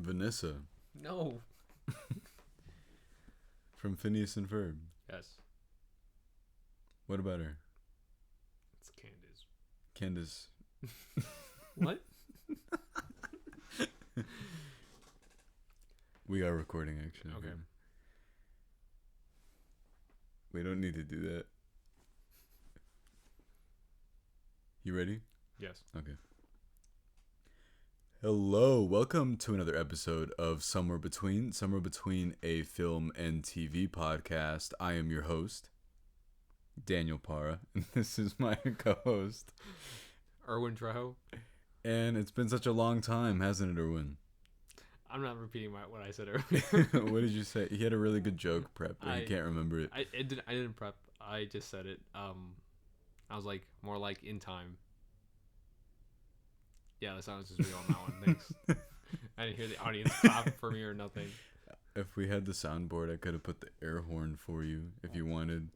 Vanessa. No. From Phineas and Ferb. Yes. What about her? It's Candace. Candace. What? We are recording, actually. Okay. We don't need to do that. You ready? Yes. Okay. Hello, welcome to another episode of Somewhere Between a film and TV podcast. I am your host, Daniel Parra, and this is my co-host, Erwin Trejo. And it's been such a long time, hasn't it, Erwin? I'm not repeating what I said earlier. What did you say? He had a really good joke prep, but he can't remember it. I didn't prep. I just said it. I was like, more like in time. Yeah, that sounds just real on that one. Thanks. I didn't hear the audience clap for me or nothing. If we had the soundboard, I could have put the air horn for you if you wanted.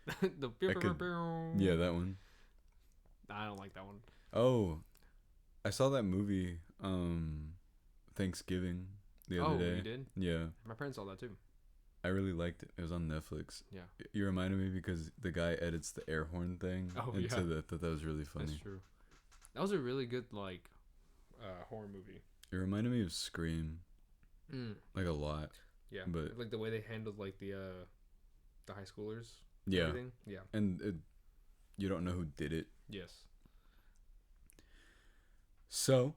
Yeah, that one. I don't like that one. Oh, I saw that movie, Thanksgiving the other day. Oh, you did? Yeah. My parents saw that too. I really liked it. It was on Netflix. Yeah. You reminded me because the guy edits the air horn thing into that was really funny. That's true. That was a really good, horror movie. It reminded me of Scream. Like a lot. Yeah. But like the way they handled, the high schoolers. Yeah. Everything. Yeah. And you don't know who did it. Yes. So,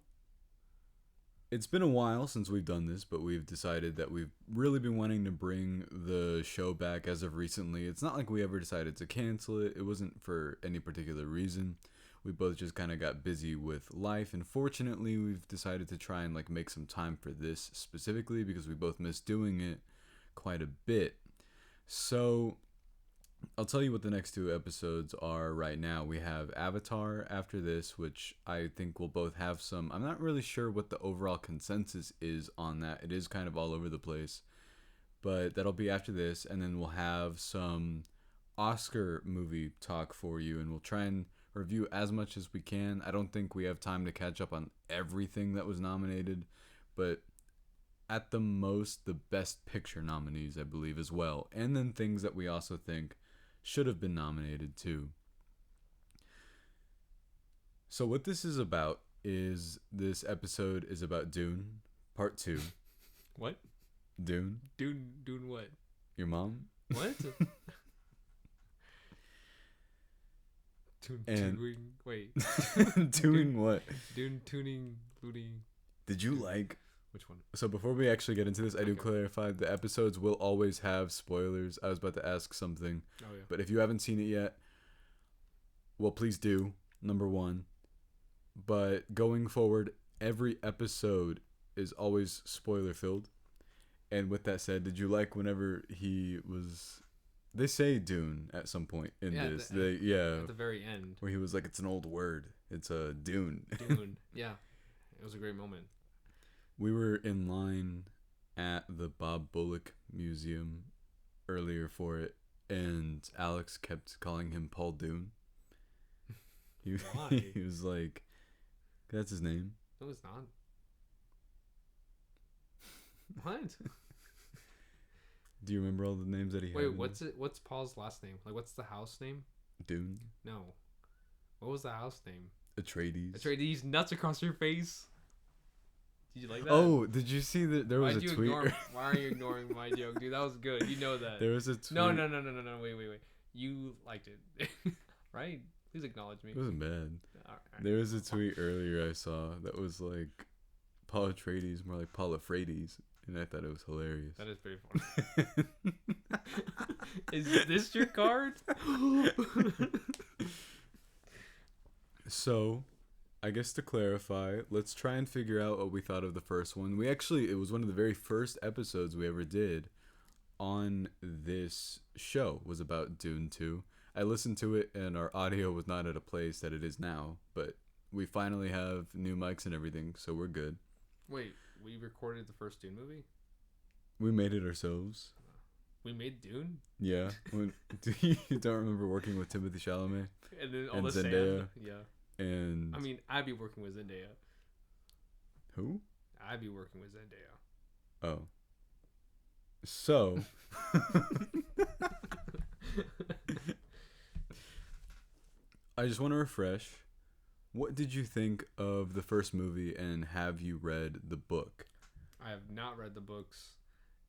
it's been a while since we've done this, but we've decided that we've really been wanting to bring the show back as of recently. It's not like we ever decided to cancel it. It wasn't for any particular reason. We both just kind of got busy with life, and fortunately, we've decided to try and make some time for this specifically because we both miss doing it quite a bit. So, I'll tell you what the next two episodes are right now. We have Avatar after this, which I think we'll both have some. I'm not really sure what the overall consensus is on that. It is kind of all over the place. But that'll be after this, and then we'll have some Oscar movie talk for you, and we'll try and review as much as we can. I don't think we have time to catch up on everything that was nominated, but at the most, the Best Picture nominees, I believe, as well. And then things that we also think should have been nominated too. So what this is about is this episode is about Dune Part 2. What? Dune what? Your mom? What? Doing what? Tuning, looting. Did you like? Which one? So before we actually get into this, I do clarify the episodes will always have spoilers. I was about to ask something. Oh, yeah. But if you haven't seen it yet, well, please do, number one. But going forward, every episode is always spoiler filled. And with that said, did you like whenever he was... They say Dune at some point in this. At the very end. Where he was like, it's an old word. It's a Dune. Dune, yeah. It was a great moment. We were in line at the Bob Bullock Museum earlier for it, and Alex kept calling him Paul Dune. Why? He was like, that's his name. No, it's not. What? Do you remember all the names that he had? Wait, what's Paul's last name? What's the house name? Dune. No. What was the house name? Atreides. Nuts across your face. Did you like that? Oh, did you see that there was a tweet? Why are you ignoring my joke, dude? That was good. You know that. There was a tweet. No. Wait. You liked it, right? Please acknowledge me. It wasn't bad. All right. There was a tweet earlier I saw that was like Paul Atreides, more like Paul Atreides, and I thought it was hilarious. That is pretty funny. Is this your card? So, I guess to clarify, let's try and figure out what we thought of the first one. It was one of the very first episodes we ever did on this show, was about Dune 2. I listened to it and our audio was not at a place that it is now, but we finally have new mics and everything, so we're good. Wait, we recorded the first Dune movie? We made it ourselves. We made Dune? Yeah. You don't remember working with Timothee Chalamet? And then all the Zendaya? sand? Yeah. And I mean, I'd be working with Zendaya. Who? I'd be working with Zendaya. Oh. So. I just want to refresh. What did you think of the first movie, and have you read the book? I have not read the books,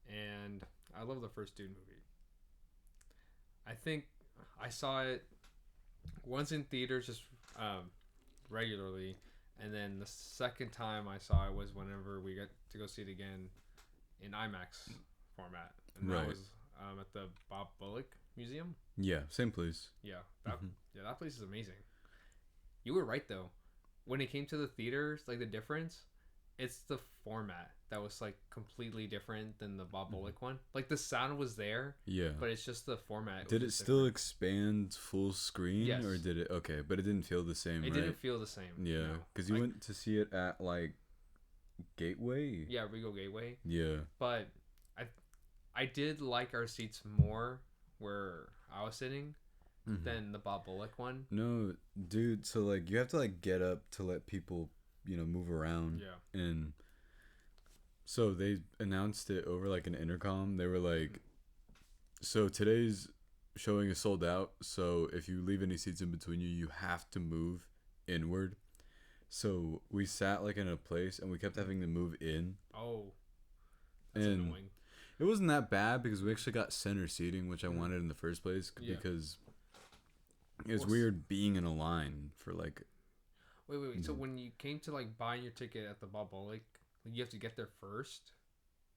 and I love the first Dune movie. I think I saw it once in theaters, just regularly, and then the second time I saw it was whenever we got to go see it again in IMAX format, and that was at the Bob Bullock Museum. Yeah, same place. Yeah, that place is amazing. You were right though. When it came to the theaters, like the difference, it's the format that was like completely different than the Bob Bullock one. Like the sound was there, yeah, but it's just the format. Did it still expand full screen, yes, or did it? Okay, but it didn't feel the same. It didn't feel the same. Yeah, because you went to see it at like Gateway. Yeah, Regal Gateway. Yeah, but I did like our seats more where I was sitting than the Bob Bullock one. No, dude. So like you have to like get up to let people, move around. Yeah. And so they announced it over like an intercom. They were like, so today's showing is sold out. So if you leave any seats in between you, you have to move inward. So we sat like in a place and we kept having to move in. Oh, that's annoying. It wasn't that bad because we actually got center seating, which I wanted in the first place because it was weird being in a line for like. Wait. So when you came to like buying your ticket at the Bob Bullock, you have to get there first?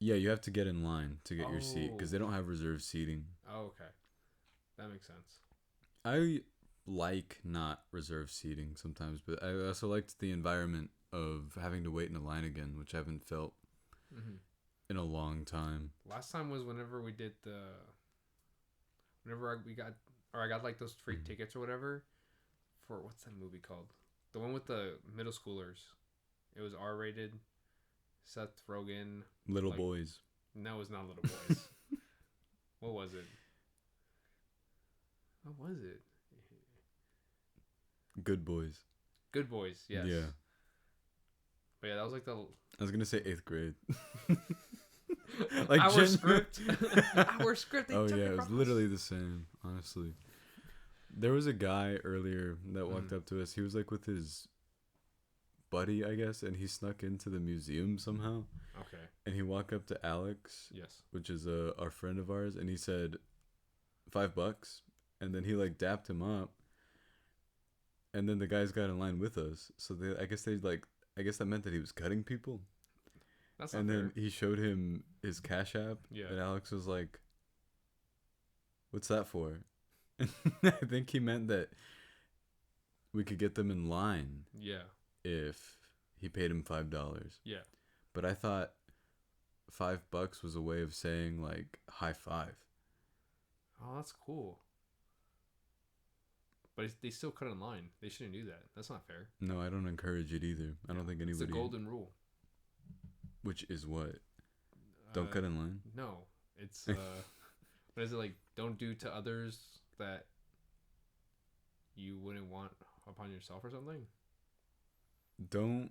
Yeah, you have to get in line to get your seat because they don't have reserved seating. Oh, okay. That makes sense. I like not reserved seating sometimes, but I also liked the environment of having to wait in a line again, which I haven't felt in a long time. Last time was whenever we did I got like those free tickets or whatever for, what's that movie called? The one with the middle schoolers. It was R-rated. Seth Rogen. Little Boys. No, it was not Little Boys. What was it? What was it? Good Boys. Good Boys, yes. Yeah. But yeah, that was like the... I was going to say 8th grade. like our script. Our script. Oh, yeah, it was literally the same, honestly. There was a guy earlier that walked up to us. He was like with his buddy, I guess, and he snuck into the museum somehow. Okay. And he walked up to Alex, yes, which is our friend of ours, and he said $5, and then he like dapped him up, and then the guys got in line with us. So I guess that meant that he was cutting people. That's not and fair. Then he showed him his Cash App, and Alex was like, "What's that for?" I think he meant that we could get them in line. Yeah. If he paid him $5. Yeah. But I thought $5 was a way of saying like high five. Oh, that's cool. But they still cut in line. They shouldn't do that. That's not fair. No, I don't encourage it either. I don't think anybody. It's a golden rule. Which is what? Don't cut in line? No. It's what is it like? Don't do to others that you wouldn't want upon yourself or something? Don't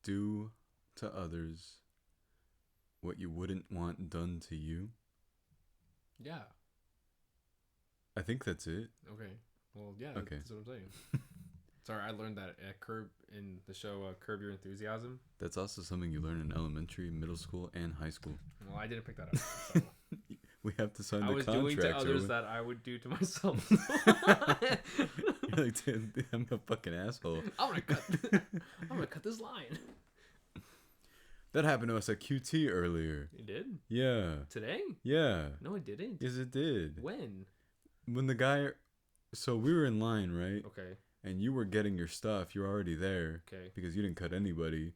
do to others what you wouldn't want done to you. Yeah. I think that's it. Okay. Well, yeah, okay. That's what I'm saying. Sorry, I learned that at in the show Curb Your Enthusiasm. That's also something you learn in elementary, middle school, and high school. Well, I didn't pick that up. So. We have to sign the contract. I was doing to others Erwin. That I would do to myself. You're like, dude, I'm a fucking asshole. I'm gonna cut this line. That happened to us at QT earlier. It did? Yeah. Today? Yeah. No, it didn't. Yes, it did. When? When the guy... So we were in line, right? Okay. And you were getting your stuff. You were already there. Okay. Because you didn't cut anybody.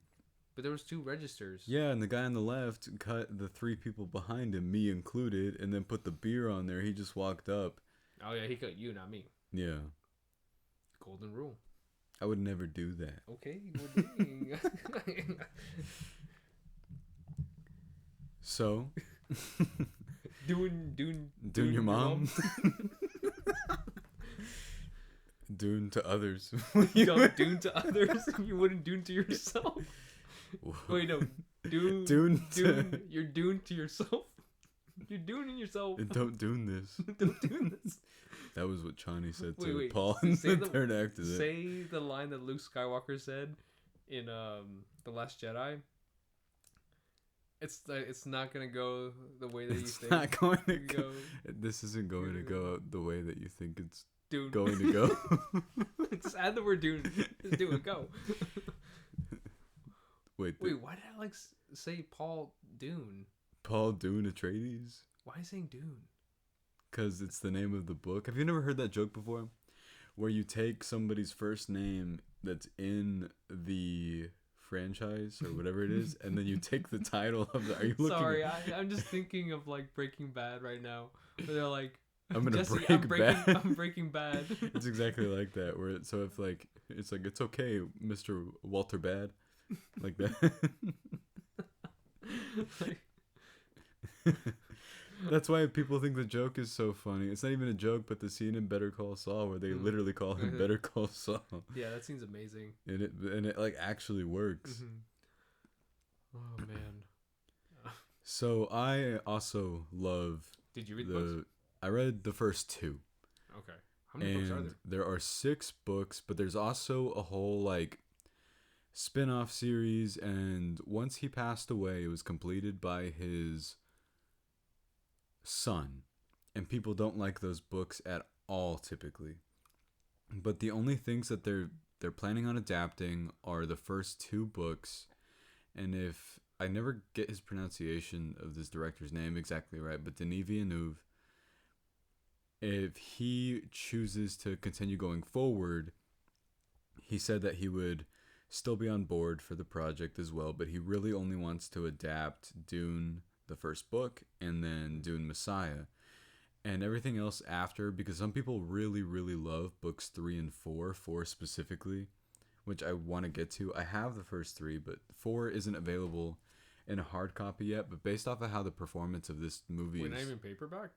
But there was 2 registers. Yeah, and the guy on the left cut the 3 people behind him, me included, and then put the beer on there. He just walked up. Oh, yeah, he cut you, not me. Yeah. Golden rule. I would never do that. Okay, we're doing. So. Doing your mom? Dune to others. You don't Dune to others, and you wouldn't Dune to yourself. Wait, no. Dune. Dune. Dune. You're doomed to yourself. You're dooning yourself. Don't Dune this. Don't do this. That was what Chani said to Wait. Paul in the third act of it. Say the line that Luke Skywalker said in The Last Jedi. It's not gonna go the way that you think. It's not going to go. This isn't going to go the way that you think it's Dune. going to go. Just add the word Dune. Just do it. Go. Wait, why did I say Paul Dune? Paul Dune Atreides? Why are you saying Dune? Because it's the name of the book. Have you never heard that joke before? Where you take somebody's first name that's in the franchise or whatever it is, and then you take the title of the. Are you looking? Sorry, I'm just thinking of like Breaking Bad right now. Where they're like, I'm gonna Jesse, break bad. I'm Breaking Bad. It's exactly like that. Where so if like it's okay, Mr. Walter Bad, like that. That's why people think the joke is so funny. It's not even a joke, but the scene in Better Call Saul where they literally call him Better Call Saul. Yeah, that scene's amazing. And it like actually works. Mm-hmm. Oh man. So I also love. Did you read the books? I read the first 2. Okay. How many books are there? There are 6 books, but there's also a whole like spin-off series, and once he passed away, it was completed by his son, and people don't like those books at all typically. But the only things that they're planning on adapting are the first 2 books, and if I never get his pronunciation of this director's name exactly right, but Denis Villeneuve, if he chooses to continue going forward, he said that he would still be on board for the project as well, but he really only wants to adapt Dune, the first book, and then Dune Messiah. And everything else after, because some people really, really love books 3 and 4 specifically, which I want to get to. I have the first 3, but 4 isn't available in a hard copy yet, but based off of how the performance of this movie Wait, not even paperback?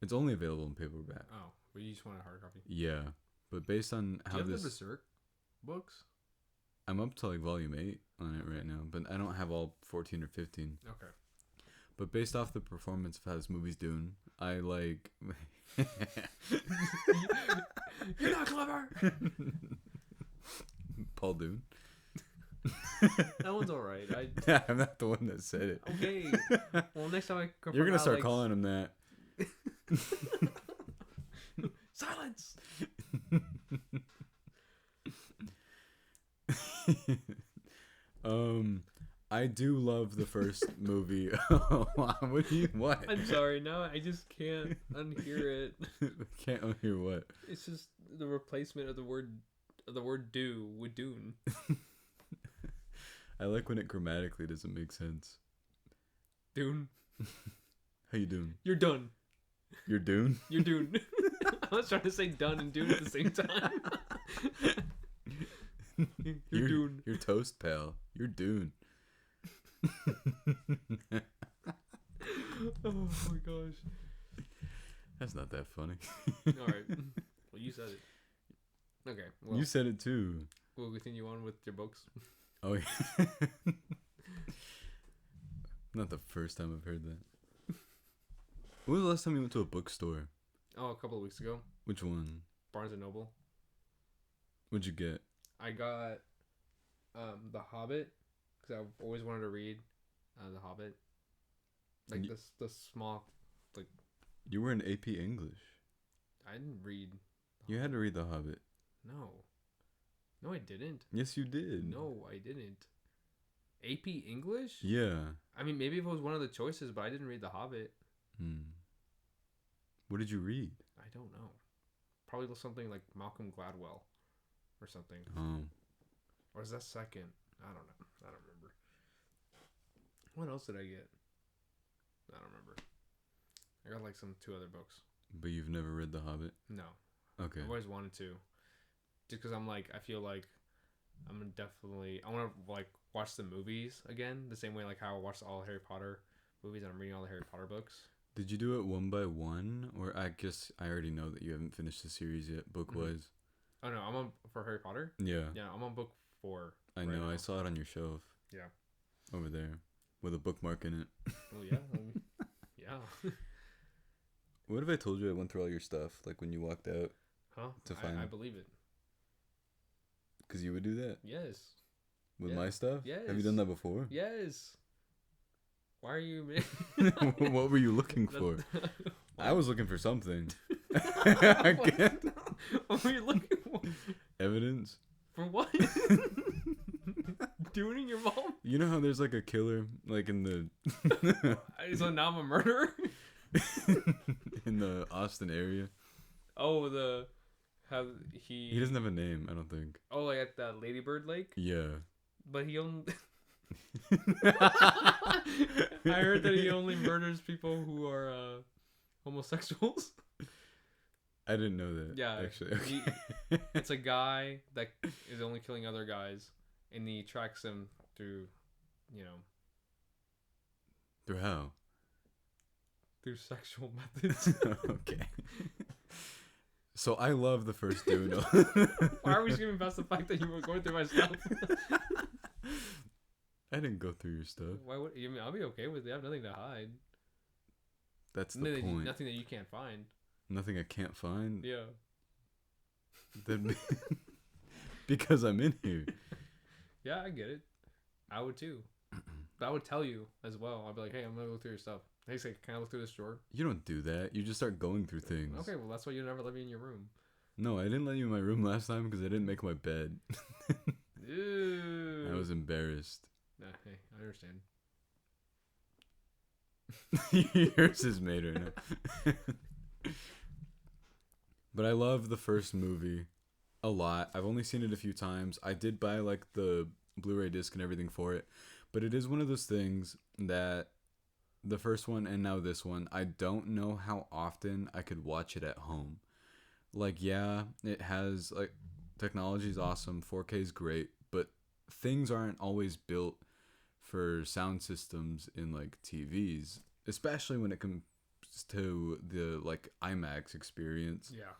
It's only available in paperback. Oh, but you just want a hard copy? Yeah, but based on how Do you have this... the Berserk books? I'm up to like volume 8 on it right now, but I don't have all 14 or 15. Okay. But based off the performance of how this movie's doing, I like... You're not clever! Paul Dune? That one's alright. I'm not the one that said it. Okay. Well, next time I confront You're going to start Alex... calling him that. Silence! I do love the first movie. What? I'm sorry, now I just can't unhear it. Can't unhear what? It's just the replacement of the word do with Dune. I like when it grammatically doesn't make sense. Dune. How you doing? You're done. You're Dune? You're Dune. I was trying to say done and Dune at the same time. You're Dune. You're toast, pal. You're Dune. Oh my gosh. That's not that funny. Alright. Well, you said it. Okay. Well, you said it too. We'll continue on with your books. Oh, yeah. Not the first time I've heard that. When was the last time you went to a bookstore? Oh, a couple of weeks ago. Which one? Barnes & Noble. What'd you get? I got The Hobbit, because I've always wanted to read The Hobbit. Like the small, like... You were in AP English. I didn't read... You had to read The Hobbit. No. No, I didn't. Yes, you did. No, I didn't. AP English? Yeah. I mean, maybe if it was one of the choices, but I didn't read The Hobbit. What did you read? I don't know. Probably something like Malcolm Gladwell or something. Oh. Or is that second? I don't know. I don't remember. What else did I get? I don't remember. I got like 2 other books. But you've never read The Hobbit? No. Okay. I've always wanted to. Just because I feel like I want to like watch the movies again, the same way like how I watched all the Harry Potter movies and I'm reading all the Harry Potter books. Did you do it one by one? Or I guess I already know that you haven't finished the series yet, book-wise. Oh no, I'm on for Harry Potter? Yeah. Yeah, I'm on book 4. I know, I saw it on your shelf. Yeah. over there with a bookmark in it. Oh yeah, yeah. What if I told you I went through all your stuff, like when you walked out? Huh? To find. I believe it. Because you would do that Yes. with my stuff. Yes. Have you done that before? Yes. Why are you? What were you looking for? I was looking for something. What were you looking for? Evidence. For what? Doing your mom? You know how there's like a killer, like in the. So now I'm a murderer. In the Austin area. Oh, he doesn't have a name, I don't think. Oh, like at the Ladybird Lake. Yeah. But he only. I heard that he only murders people who are homosexuals. I didn't know that. Yeah, actually. It's a guy that is only killing other guys, and he tracks them through, Through how? Through sexual methods. Okay. So I love the first Dune. Why are we skipping past the fact that you were going through my stuff? I didn't go through your stuff. Why would you? I mean, I'll be okay with it. I have nothing to hide. That's the point. Nothing that you can't find. Nothing I can't find? Yeah. Then because I'm in here. Yeah, I get it. I would too. But I would tell you as well. I'd be like, hey, I'm going to go through your stuff. Hey, say, can I look through this drawer? You don't do that. You just start going through things. Okay, well, that's why you never let me in your room. No, I didn't let you in my room last time because I didn't make my bed. Ew. I was embarrassed. Nah, hey, I understand. Yours is made right now. But I love the first movie a lot. I've only seen it a few times. I did buy like the Blu-ray disc and everything for it. But it is one of those things that the first one and now this one, I don't know how often I could watch it at home. Like, yeah, it has, like, technology is awesome. 4K is great. But things aren't always built for sound systems in, like, TVs. Especially when it comes to the, like, IMAX experience. Yeah.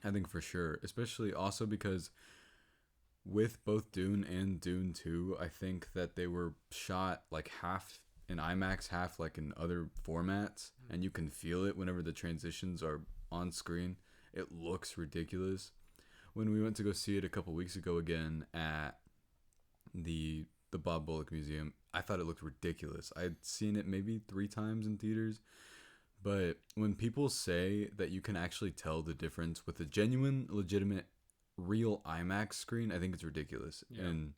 I think for sure. Especially also because with both Dune and Dune 2, I think that they were shot like half in IMAX, half like in other formats. And you can feel it whenever the transitions are on screen. It looks ridiculous. When we went to go see it a couple weeks ago again at the Bob Bullock Museum, I thought it looked ridiculous. I had seen it maybe 3 times in theaters. But when people say that you can actually tell the difference with a genuine, legitimate, real IMAX screen, I think it's ridiculous. Yeah. And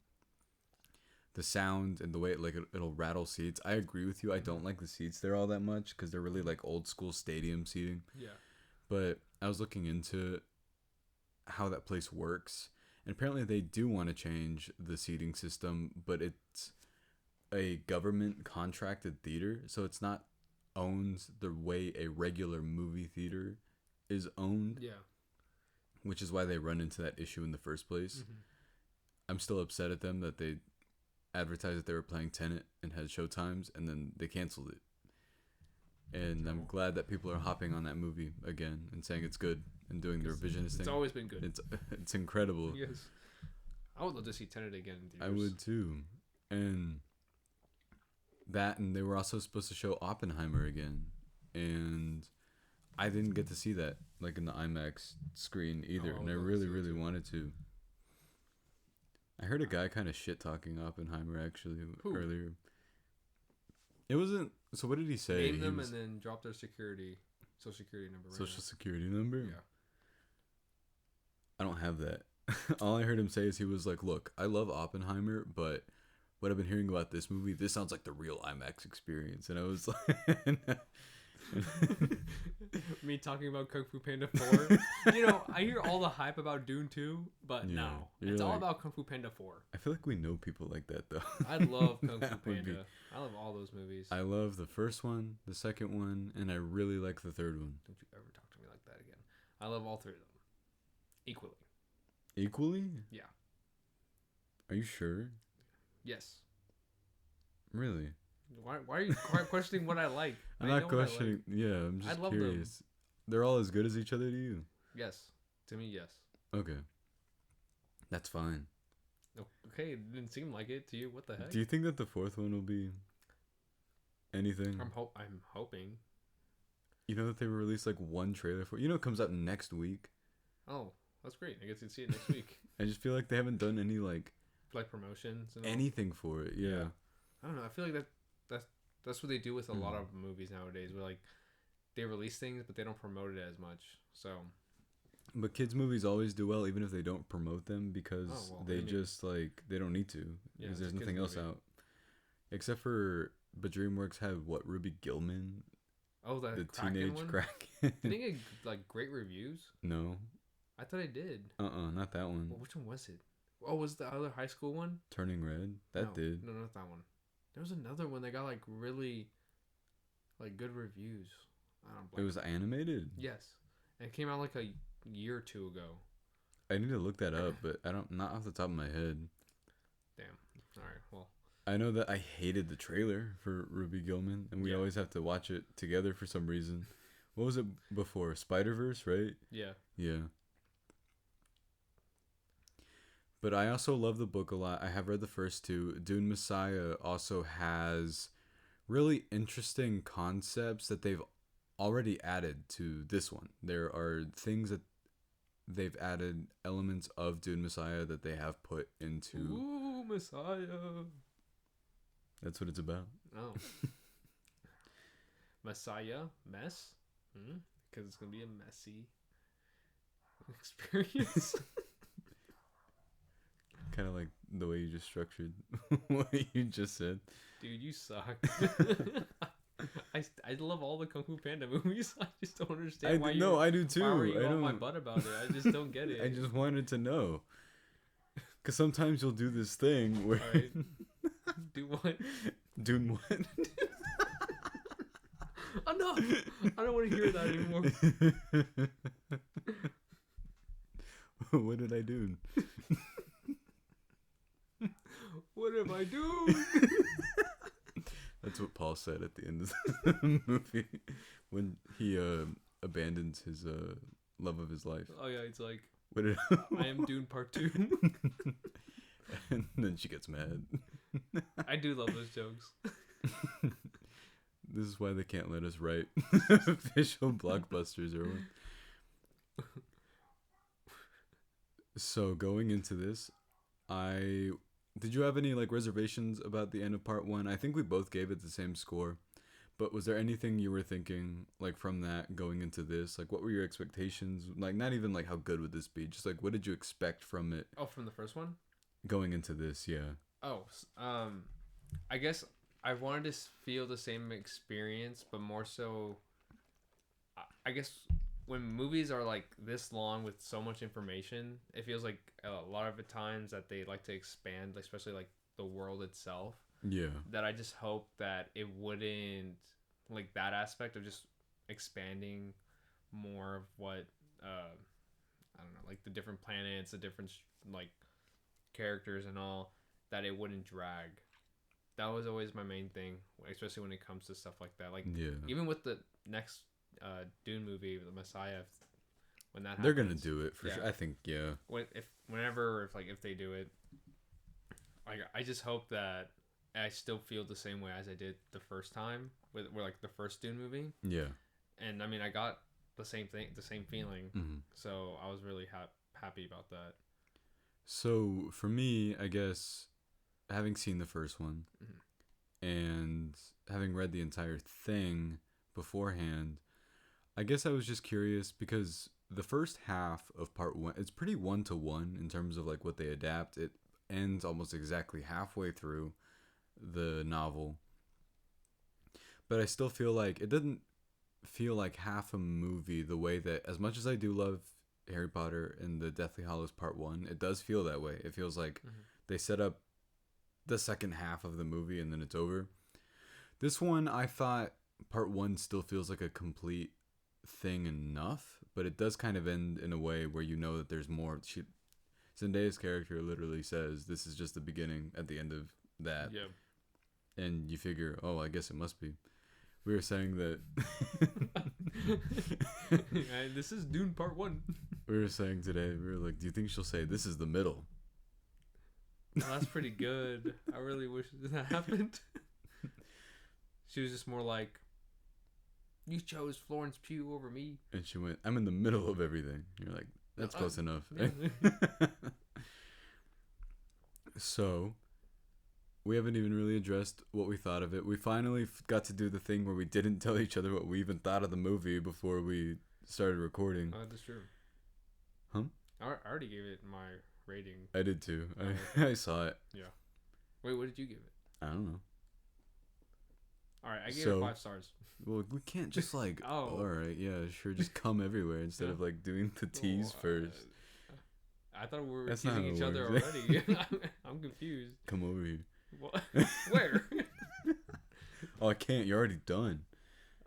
the sound and the way it'll rattle seats. I agree with you. I don't like the seats there all that much because they're really like old school stadium seating. Yeah. But I was looking into how that place works. And apparently they do want to change the seating system, but it's a government contracted theater. So it's not owns the way a regular movie theater is owned. Yeah. Which is why they run into that issue in the first place. Mm-hmm. I'm still upset at them that they advertised that they were playing Tenet and had show times, and then they canceled it. And I'm glad that people are hopping on that movie again and saying it's good and doing the revisionist thing. It's always been good. It's incredible. Yes. I would love to see Tenet again in theaters. I would too. And they were also supposed to show Oppenheimer again. And I didn't get to see that like in the IMAX screen either. And I really, really wanted to. I heard a guy kind of shit-talking Oppenheimer actually earlier. It wasn't... So what did he say? Name them and then drop their social security number. Social security number? Yeah. I don't have that. All I heard him say is he was like, look, I love Oppenheimer, but what I've been hearing about this movie, this sounds like the real IMAX experience. And I was like... Me talking about Kung Fu Panda 4. I hear all the hype about Dune 2, but no. It's all about Kung Fu Panda 4. I feel like we know people like that, though. I love Kung Fu Panda. I love all those movies. I love the first one, the second one, and I really like the third one. Don't you ever talk to me like that again. I love all 3 of them. Equally. Equally? Yeah. Are you sure? Yes. Really? Why are you questioning what I like? I'm not questioning. Like. Yeah, I'm just curious. Them. They're all as good as each other to you? Yes. To me, yes. Okay. That's fine. Okay, it didn't seem like it to you. What the heck? Do you think that the fourth one will be anything? I'm hoping. You know that they released like one trailer for. You know, it comes out next week. Oh, that's great. I guess you'd see it next week. I just feel like they haven't done any like promotions and all. anything for it. Yeah. I don't know. I feel like that's what they do with a lot of movies nowadays. Where like they release things, but they don't promote it as much. So. But kids' movies always do well, even if they don't promote them, because they just like they don't need to, because there's nothing else out, except for. But DreamWorks had what, Ruby Gillman? Oh, the teenage one? crack. Did it get like great reviews? No. I thought it did. Not that one. Well, which one was it? Oh, was the other high school one? Turning Red. That did. No, not that one. There was another one that got like really, like good reviews. It was animated. Yes, and it came out like a year or two ago. I need to look that up, but not off the top of my head. Damn. All right. Well. I know that I hated the trailer for Ruby Gillman, and we always have to watch it together for some reason. What was it before? Spider-Verse, right? Yeah. Yeah. But I also love the book a lot. I have read the first two. Dune Messiah also has really interesting concepts that they've already added to this one. There are things that they've added elements of Dune Messiah that they have put into... Ooh, Messiah. That's what it's about. Oh. Messiah? Mess? Because it's going to be a messy experience. Kind of like the way you just structured what you just said. Dude, you suck. I love all the Kung Fu Panda movies. I just don't understand why you... No, I do too. Why were you on my butt about it? I just don't get it. I just wanted to know. Because sometimes you'll do this thing where... All right. Do what? Dune what? Enough! I don't want to hear that anymore. What did I do? What have I done? That's what Paul said at the end of the movie when he abandons his love of his life. Oh yeah, it's like, I am Dune Part Two. And then she gets mad. I do love those jokes. This is why they can't let us write official blockbusters, Erwin. So going into this, did you have any like reservations about the end of part one? I think we both gave it the same score, but was there anything you were thinking like from that going into this? Like, what were your expectations? Like, not even like how good would this be? Just like, what did you expect from it? Oh, from the first one? Going into this, yeah. Oh, I guess I wanted to feel the same experience, but more so, I guess when movies are like this long with so much information, it feels like a lot of the times that they like to expand, especially like the world itself. Yeah. That I just hope that it wouldn't, like that aspect of just expanding more of what, I don't know, like the different planets, the different like characters and all, that it wouldn't drag. That was always my main thing, especially when it comes to stuff like that. Like, even with the next Dune movie, The Messiah, when that happens, they're gonna do it for sure. I think, yeah. If they do it, I just hope that I still feel the same way as I did the first time with like the first Dune movie. Yeah. And I mean, I got the same thing, the same feeling. Mm-hmm. So I was really happy about that. So for me, I guess, having seen the first one and having read the entire thing beforehand, I guess I was just curious because the first half of part one, it's pretty 1-to-1 in terms of like what they adapt. It ends almost exactly halfway through the novel, but I still feel like it didn't feel like half a movie the way that, as much as I do love Harry Potter and the Deathly Hallows Part 1, it does feel that way. It feels like they set up the second half of the movie and then it's over. This one, I thought Part 1 still feels like a complete thing enough, but it does kind of end in a way where you know that there's more. Zendaya's character literally says, this is just the beginning at the end of that. Yeah. And you figure, oh, I guess it must be. We were saying that... And this is Dune Part 1. We were saying today, we were like, do you think she'll say, this is the middle? Oh, that's pretty good. I really wish that happened. She was just more like, "You chose Florence Pugh over me." And she went, "I'm in the middle of everything." You're like, "That's close enough." Yeah. So, we haven't even really addressed what we thought of it. We finally got to do the thing where we didn't tell each other what we even thought of the movie before we started recording. Oh, that's true. Huh? I already gave it my rating. I did too. Oh, I saw it. Yeah. Wait, what did you give it? I don't know. All right, I gave it 5 stars. Well, we can't just like, Oh. all right, yeah, sure, just come everywhere instead of like doing the tease first. I thought we were That's not teasing how it each other works. already. I'm confused. Come over here. What? Where? Oh, I can't. You're already done.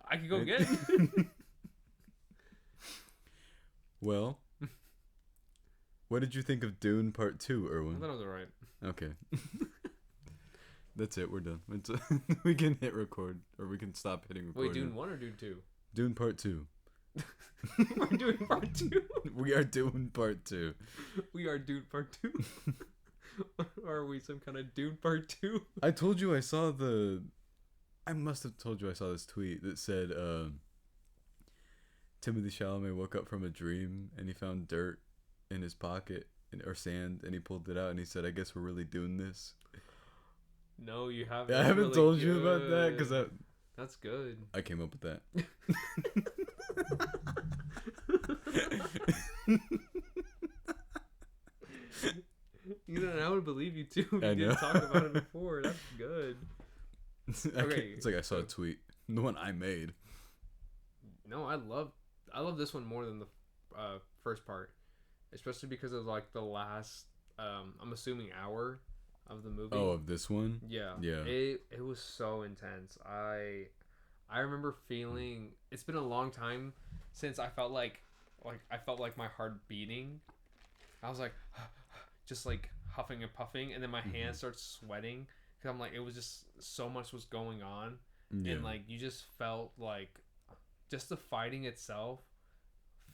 I can go get it. Well, what did you think of Dune Part 2, I Erwin? thought it was alright. Okay. That's it. We're done. We can hit record, or we can stop hitting record. Wait, Dune 1 or Dune 2? Dune Part 2. We're doing Part 2. We are doing Part 2. We are Dune Part 2. Or are we some kind of Dune Part 2? I told you I saw the... I must have told you I saw this tweet that said Timothee Chalamet woke up from a dream and he found dirt in his pocket or sand and he pulled it out and he said, "I guess we're really doing this." No, you haven't. I haven't really told you about that because That's good. I came up with that. You know, and I would believe you too. I You know. didn't talk about it before. That's good. Okay, It's like I saw a tweet. The one I made. No, I love this one more than the first part, especially because of like the last I'm assuming hour of the movie. Oh, of this one? Yeah. Yeah. It was so intense. I remember feeling it's been a long time since I felt like my heart beating. I was like just like huffing and puffing, and then my hands start sweating because I'm like, it was just so much was going on. Yeah. And like you just felt like just the fighting itself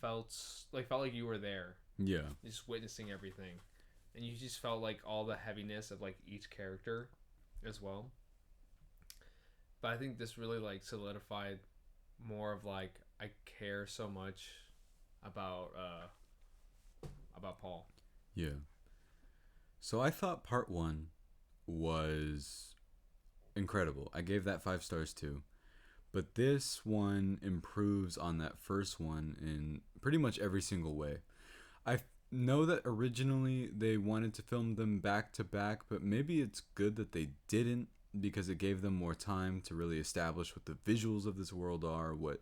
felt like you were there, Yeah. just witnessing everything, and you just felt like all the heaviness of like each character as well. But I think this really like solidified more of like I care so much about Paul. Yeah. So I thought part 1 was incredible. I gave that 5 stars too. But this one improves on that first one in pretty much every single way. I know that originally they wanted to film them back to back, but maybe it's good that they didn't because it gave them more time to really establish what the visuals of this world are, what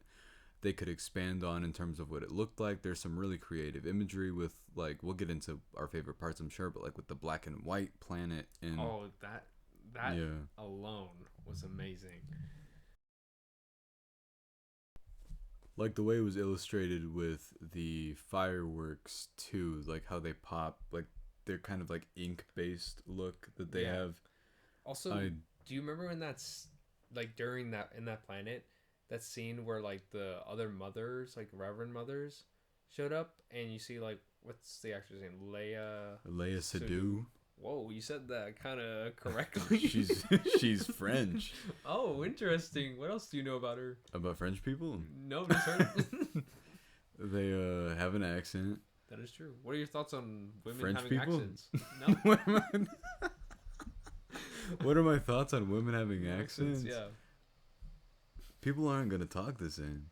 they could expand on in terms of what it looked like. There's some really creative imagery with, like, we'll get into our favorite parts, I'm sure, but like with the black and white planet and That yeah. alone was amazing. Like the way it was illustrated with the fireworks too, like how they pop, like they're kind of like ink based look that they have. Also, do you remember when that's like during that in that planet, that scene where like the other mothers, like Reverend mothers, showed up and you see like what's the actress name? Lea Seydoux. Whoa, you said that kind of correctly. she's French. Oh, interesting. What else do you know about her? About French people? No, just her. They have an accent. That is true. What are your thoughts on women French having people? accents? No. What are my thoughts on women having accents? Yeah. People aren't gonna talk the same.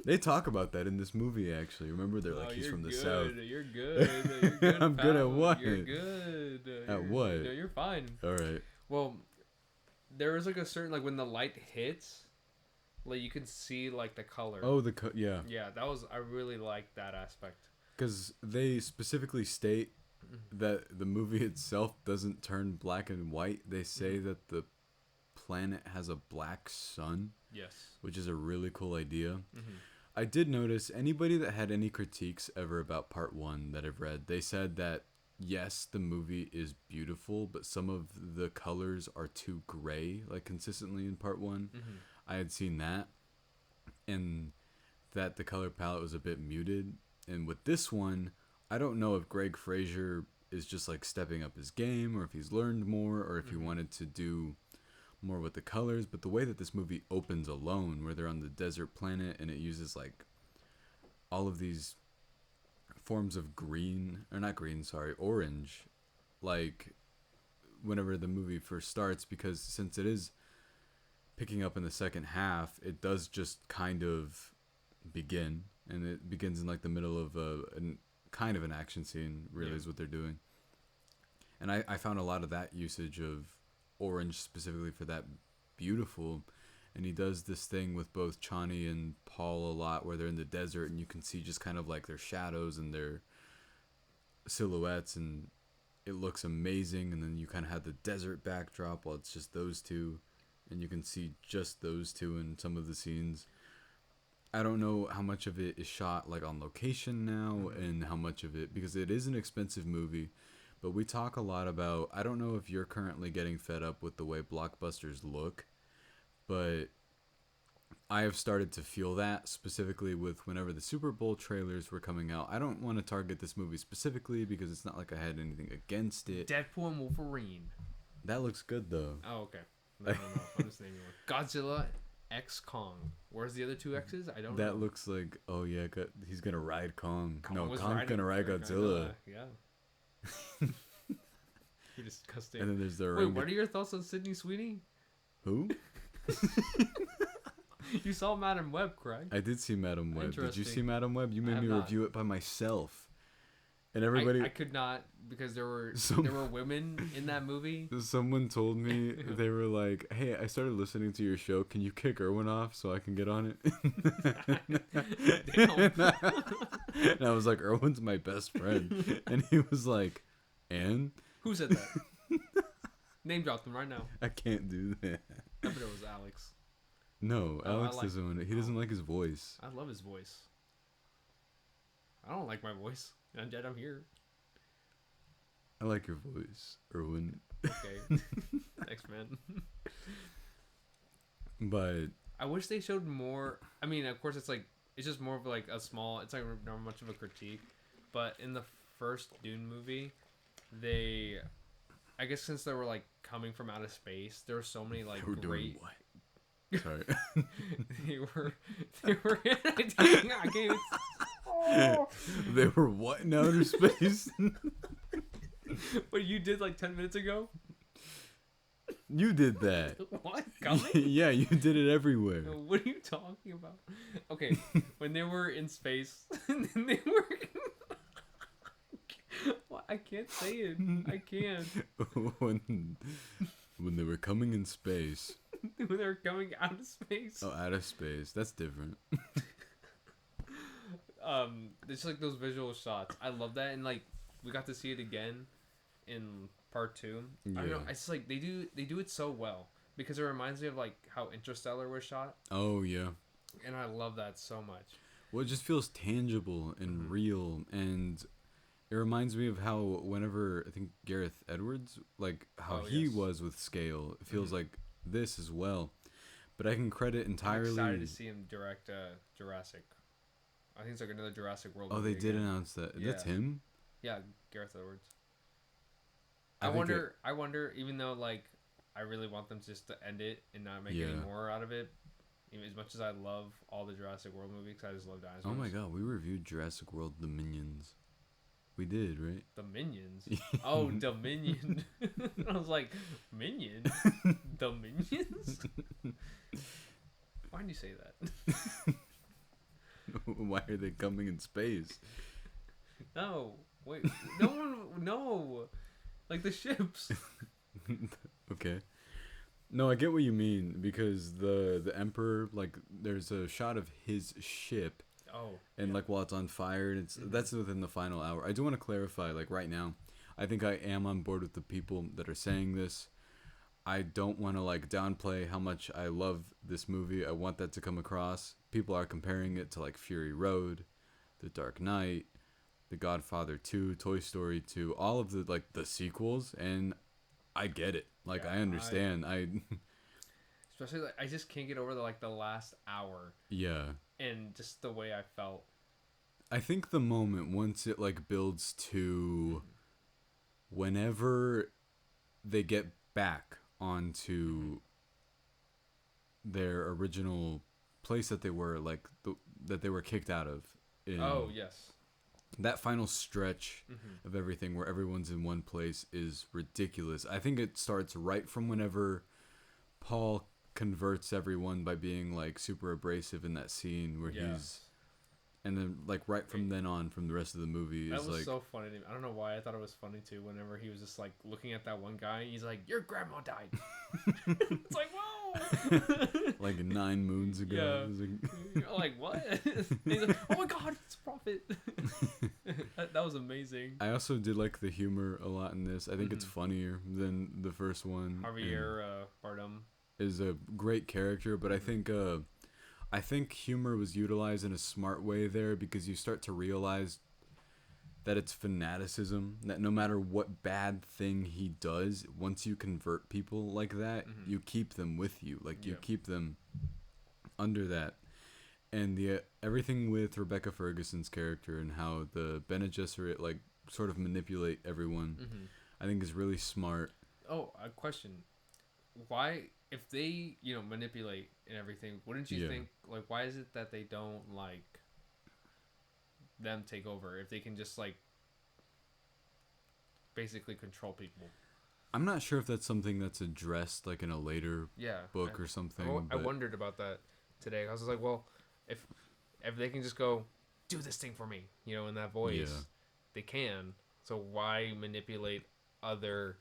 They talk about that in this movie, actually. Remember, they're like, he's from the south. You're good. You're good. I'm good at pal. what? You're good. At what? No, you're fine. All right. Well, there is like a certain like when the light hits, like you can see like the color. Oh, yeah. Yeah, I really liked that aspect. Because they specifically state that the movie itself doesn't turn black and white. They say that the planet has a black sun. Yes. Which is a really cool idea. Mm-hmm. I did notice anybody that had any critiques ever about part 1 that I've read, they said that yes, the movie is beautiful, but some of the colors are too gray, like consistently in part 1. Mm-hmm. I had seen that, and that the color palette was a bit muted. And with this one, I don't know if Greg Fraser is just like stepping up his game, or if he's learned more, or if he wanted to do more with the colors. But the way that this movie opens alone, where they're on the desert planet and it uses like all of these forms of green, or not green, sorry, orange, like whenever the movie first starts, because since it is picking up in the second half, it does just kind of begin, and it begins in like the middle of an kind of an action scene, really, is what they're doing. And I found a lot of that usage of orange specifically for that beautiful. And he does this thing with both Chani and Paul a lot, where they're in the desert and you can see just kind of like their shadows and their silhouettes, and it looks amazing. And then you kind of have the desert backdrop while it's just those two, and you can see just those two in some of the scenes. I don't know how much of it is shot like on location now, and how much of it, because it is an expensive movie, but we talk a lot about, I don't know if you're currently getting fed up with the way blockbusters look, but I have started to feel that specifically with whenever the Super Bowl trailers were coming out. I don't want to target this movie specifically because it's not like I had anything against it. Deadpool and Wolverine. That looks good though. Oh, okay. No. I'm just naming one. Godzilla X Kong. Where's the other two X's? I don't know. That looks like, oh yeah, he's gonna ride Kong. No, was Kong's gonna ride Godzilla. Yeah. You're disgusting. And then there's the Wait, what are your thoughts on Sydney Sweeney? Who? You saw Madam Web, correct? I did see Madam Web. Did you see Madam Web? You made me review it by myself. And everybody, I could not, because there were women in that movie. Someone told me, they were like, "Hey, I started listening to your show. Can you kick Erwin off so I can get on it?" Damn. And I was like, "Erwin's my best friend," and he was like, "And who said that?" Name drop them right now. I can't do that. I bet it was Alex. No, Alex doesn't want it. He doesn't like his voice. I love his voice. I don't like my voice. And yet I'm here. I like your voice, Erwin. Okay. Thanks, man. But I wish they showed more. I mean, of course, it's just more of like a small. It's like not much of a critique, but in the first Dune movie, I guess since they were like coming from outer space, there were so many like they were great. doing what? Sorry. they were. I can't. They were what in outer space? What you did like 10 minutes ago? You did that. What? Coming? Yeah, you did it everywhere. What are you talking about? Okay, when they were in space, and then they were. Well, I can't say it. I can't. When they were coming in space. When they were coming out of space. Oh, out of space. That's different. It's like those visual shots. I love that, and like we got to see it again in part 2. Yeah. I don't know. It's like they do it so well, because it reminds me of like how Interstellar was shot. Oh yeah. And I love that so much. Well, it just feels tangible and real, and it reminds me of how whenever I think Gareth Edwards, like how he was with scale, it feels like this as well. But I can credit entirely. I'm excited to see him direct Jurassic. I think it's like another Jurassic World. Oh, they did announce that. Yeah. That's him? Yeah, Gareth Edwards. I wonder, even though like I really want them just to end it and not make any more out of it, even as much as I love all the Jurassic World movies, I just love dinosaurs. Oh my god, we reviewed Jurassic World: The Minions. We did, right? The Minions? Oh, Dominion. I was like, Minion? The Minions? Why did you say that? Why are they coming in space? No, wait, no, like the ships. Okay. No, I get what you mean, because the Emperor, like, there's a shot of his ship. Oh. And like while it's on fire, and that's within the final hour. I do want to clarify, like right now, I think I am on board with the people that are saying this. I don't want to like downplay how much I love this movie. I want that to come across. People are comparing it to like Fury Road, The Dark Knight, The Godfather 2, Toy Story 2, all of the like the sequels, and I get it. Like I understand. Especially like I just can't get over the last hour. Yeah. And just the way I felt. I think the moment once it like builds to whenever they get back onto their original place that they were that they were kicked out of. Oh yes. That final stretch Mm-hmm. of everything where everyone's in one place is ridiculous. I think it starts right from whenever Paul converts everyone by being like super abrasive in that scene where he's, and then like right from then on, from the rest of the movie That is was like so funny to me. I don't know why I thought it was funny too. Whenever he was just like looking at that one guy, he's like, "Your grandma died." It's like, whoa. like 9 moons ago. Yeah. It was like, You're like, what? He's like, "Oh my god, it's a prophet." That was amazing. I also did like the humor a lot in this. I think it's funnier than the first one. Javier Bardem is a great character, but I think humor was utilized in a smart way there, because you start to realize that it's fanaticism, that no matter what bad thing he does, once you convert people like that, you keep them with you. Like, you keep them under that. And the everything with Rebecca Ferguson's character and how the Bene Gesserit like sort of manipulate everyone, I think is really smart. Oh, a question. Why, if they, manipulate and everything, wouldn't you think, like, why is it that they don't, like, them take over? If they can just, like, basically control people. I'm not sure if that's something that's addressed, like, in a later book or something. I wondered about that today. I was like, well, if they can just go, do this thing for me, in that voice, they can. So why manipulate other,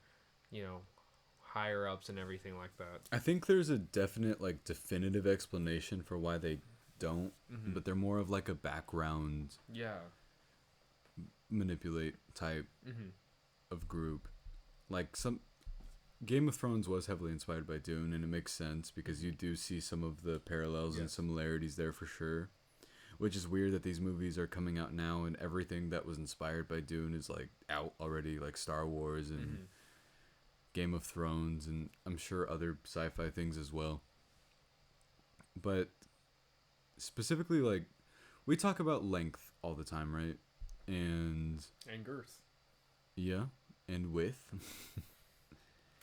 higher ups and everything like that? I think there's a definite, like, definitive explanation for why they don't, but they're more of like a background manipulate type of group. Like, some Game of Thrones was heavily inspired by Dune, and it makes sense because you do see some of the parallels and similarities there for sure. Which is weird that these movies are coming out now and everything that was inspired by Dune is like out already, like Star Wars and Game of Thrones, and I'm sure other sci-fi things as well. But specifically, like, we talk about length all the time, right? And girth. Yeah, and width.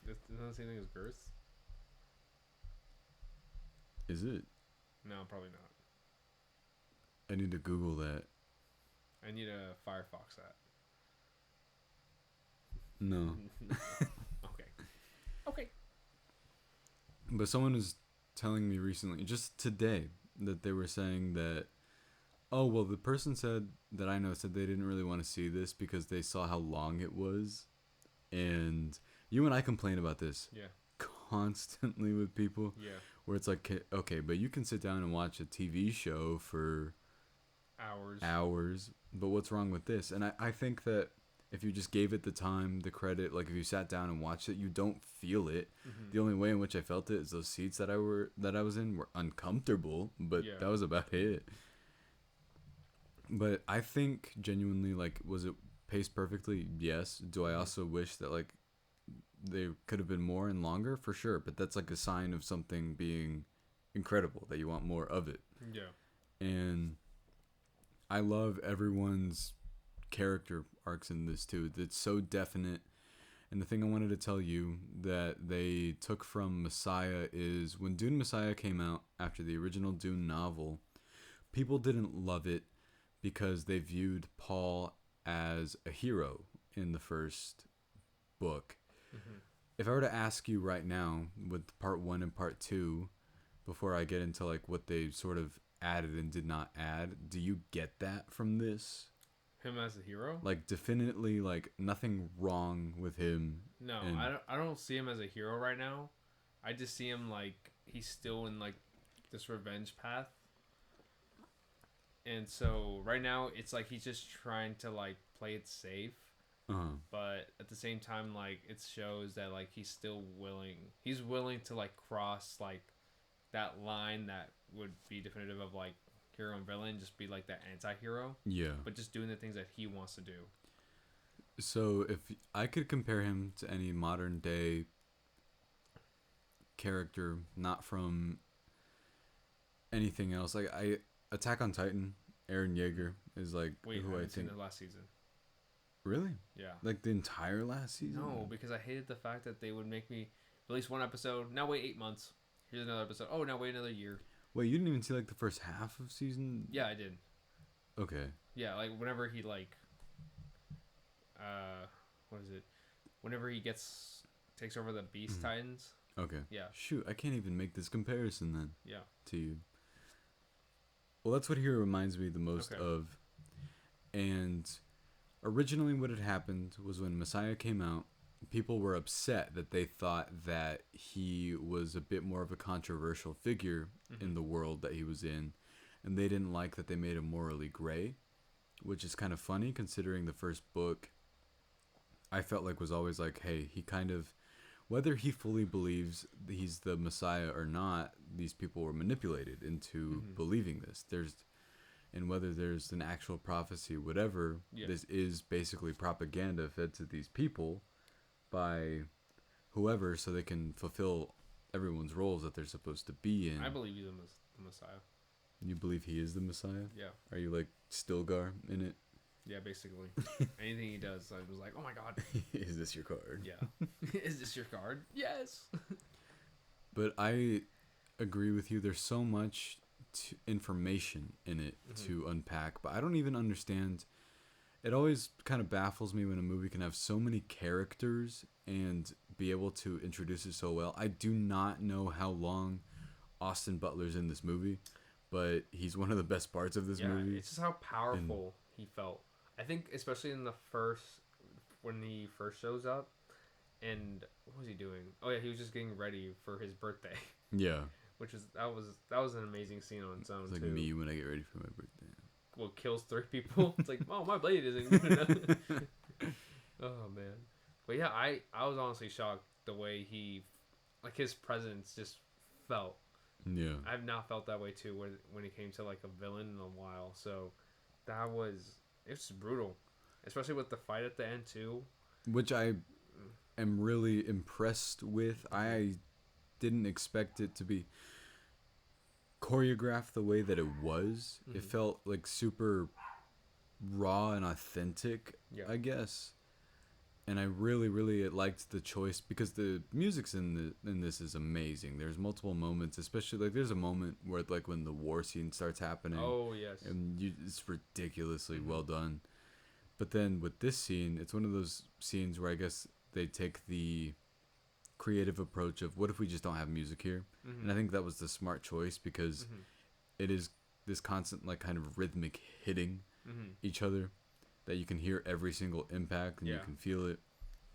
Isn't that the same thing as girth? Is it? No, probably not. I need to Google that. I need to Firefox that. No. Okay. But someone was telling me recently, just today, that they were saying that, oh, well, the person said that I know said they didn't really want to see this because they saw how long it was. And you and I complain about this constantly with people. Yeah. Where it's like, okay, but you can sit down and watch a TV show for hours. But what's wrong with this? And I think that if you just gave it the time, the credit, like if you sat down and watched it, you don't feel it. The only way in which I felt it is those seats that I was in were uncomfortable, but that was about it. But I think genuinely, like, was it paced perfectly? Yes. Do I also wish that, like, they could have been more and longer? For sure. But that's like a sign of something being incredible, that you want more of it. Yeah. And I love everyone's character arcs in this too. It's so definite. And the thing I wanted to tell you that they took from Messiah is when Dune Messiah came out after the original Dune novel, people didn't love it because they viewed Paul as a hero in the first book. If I were to ask you right now with part 1 and part 2, before I get into like what they sort of added and did not add, do you get that from this? Him as a hero? Like, definitely, like, nothing wrong with him. No, I don't see him as a hero right now. I just see him like he's still in like this revenge path. And so right now it's like he's just trying to like play it safe. But at the same time, like, it shows that like he's willing to like cross like that line that would be definitive of like hero and villain, just be like that anti-hero. Yeah. But just doing the things that he wants to do. So if I could compare him to any modern day character, not from anything else, like Attack on Titan, Eren Yeager is like who I think the last season. Really? Yeah. Like the entire last season? No, because I hated the fact that they would make me release one episode. Now wait 8 months. Here's another episode. Oh, now wait another year. Wait, you didn't even see like the first half of season? Yeah, I did. Okay. Yeah, like whenever he like, what is it? Whenever he takes over the Beast Titans. Okay. Yeah. Shoot, I can't even make this comparison then. Yeah. To you. Well, that's what here reminds me the most of. And originally what had happened was when Messiah came out, people were upset that they thought that he was a bit more of a controversial figure in the world that he was in. And they didn't like that they made him morally gray, which is kind of funny considering the first book I felt like was always like, hey, he kind of, whether he fully believes he's the Messiah or not, these people were manipulated into believing this. And whether there's an actual prophecy, whatever, this is basically propaganda fed to these people by whoever so they can fulfill everyone's roles that they're supposed to be in. I believe he's the Messiah. You believe he is the Messiah? Yeah. Are you like Stilgar in it? Yeah, basically. Anything he does, I was like, oh my god. Is this your card? Yeah. Is this your card? Yes. But I agree with you. There's so much information in it to unpack, but I don't even understand. It always kind of baffles me when a movie can have so many characters and be able to introduce it so well. I do not know how long Austin Butler's in this movie, but he's one of the best parts of this movie. It's just how powerful he felt. I think especially in the when he first shows up, and what was he doing? Oh yeah, he was just getting ready for his birthday. Yeah. Which was that was an amazing scene on its own. It's like too. me when I get ready for my birthday. Well, kills 3 people. It's like, oh, my blade isn't good enough. Oh man, but yeah, I was honestly shocked the way like his presence just felt. Yeah. I've not felt that way too when it came to like a villain in a while. So it's brutal, especially with the fight at the end too. Which I am really impressed with. I didn't expect it to be choreographed the way that it was. It felt like super raw and authentic, I guess. And I really, really liked the choice because the music's in this is amazing. There's multiple moments, especially like there's a moment where like when the war scene starts happening. Oh yes, and it's ridiculously well done. But then with this scene, it's one of those scenes where I guess they take the creative approach of what if we just don't have music here, and I think that was the smart choice because it is this constant like kind of rhythmic hitting each other. That you can hear every single impact and you can feel it.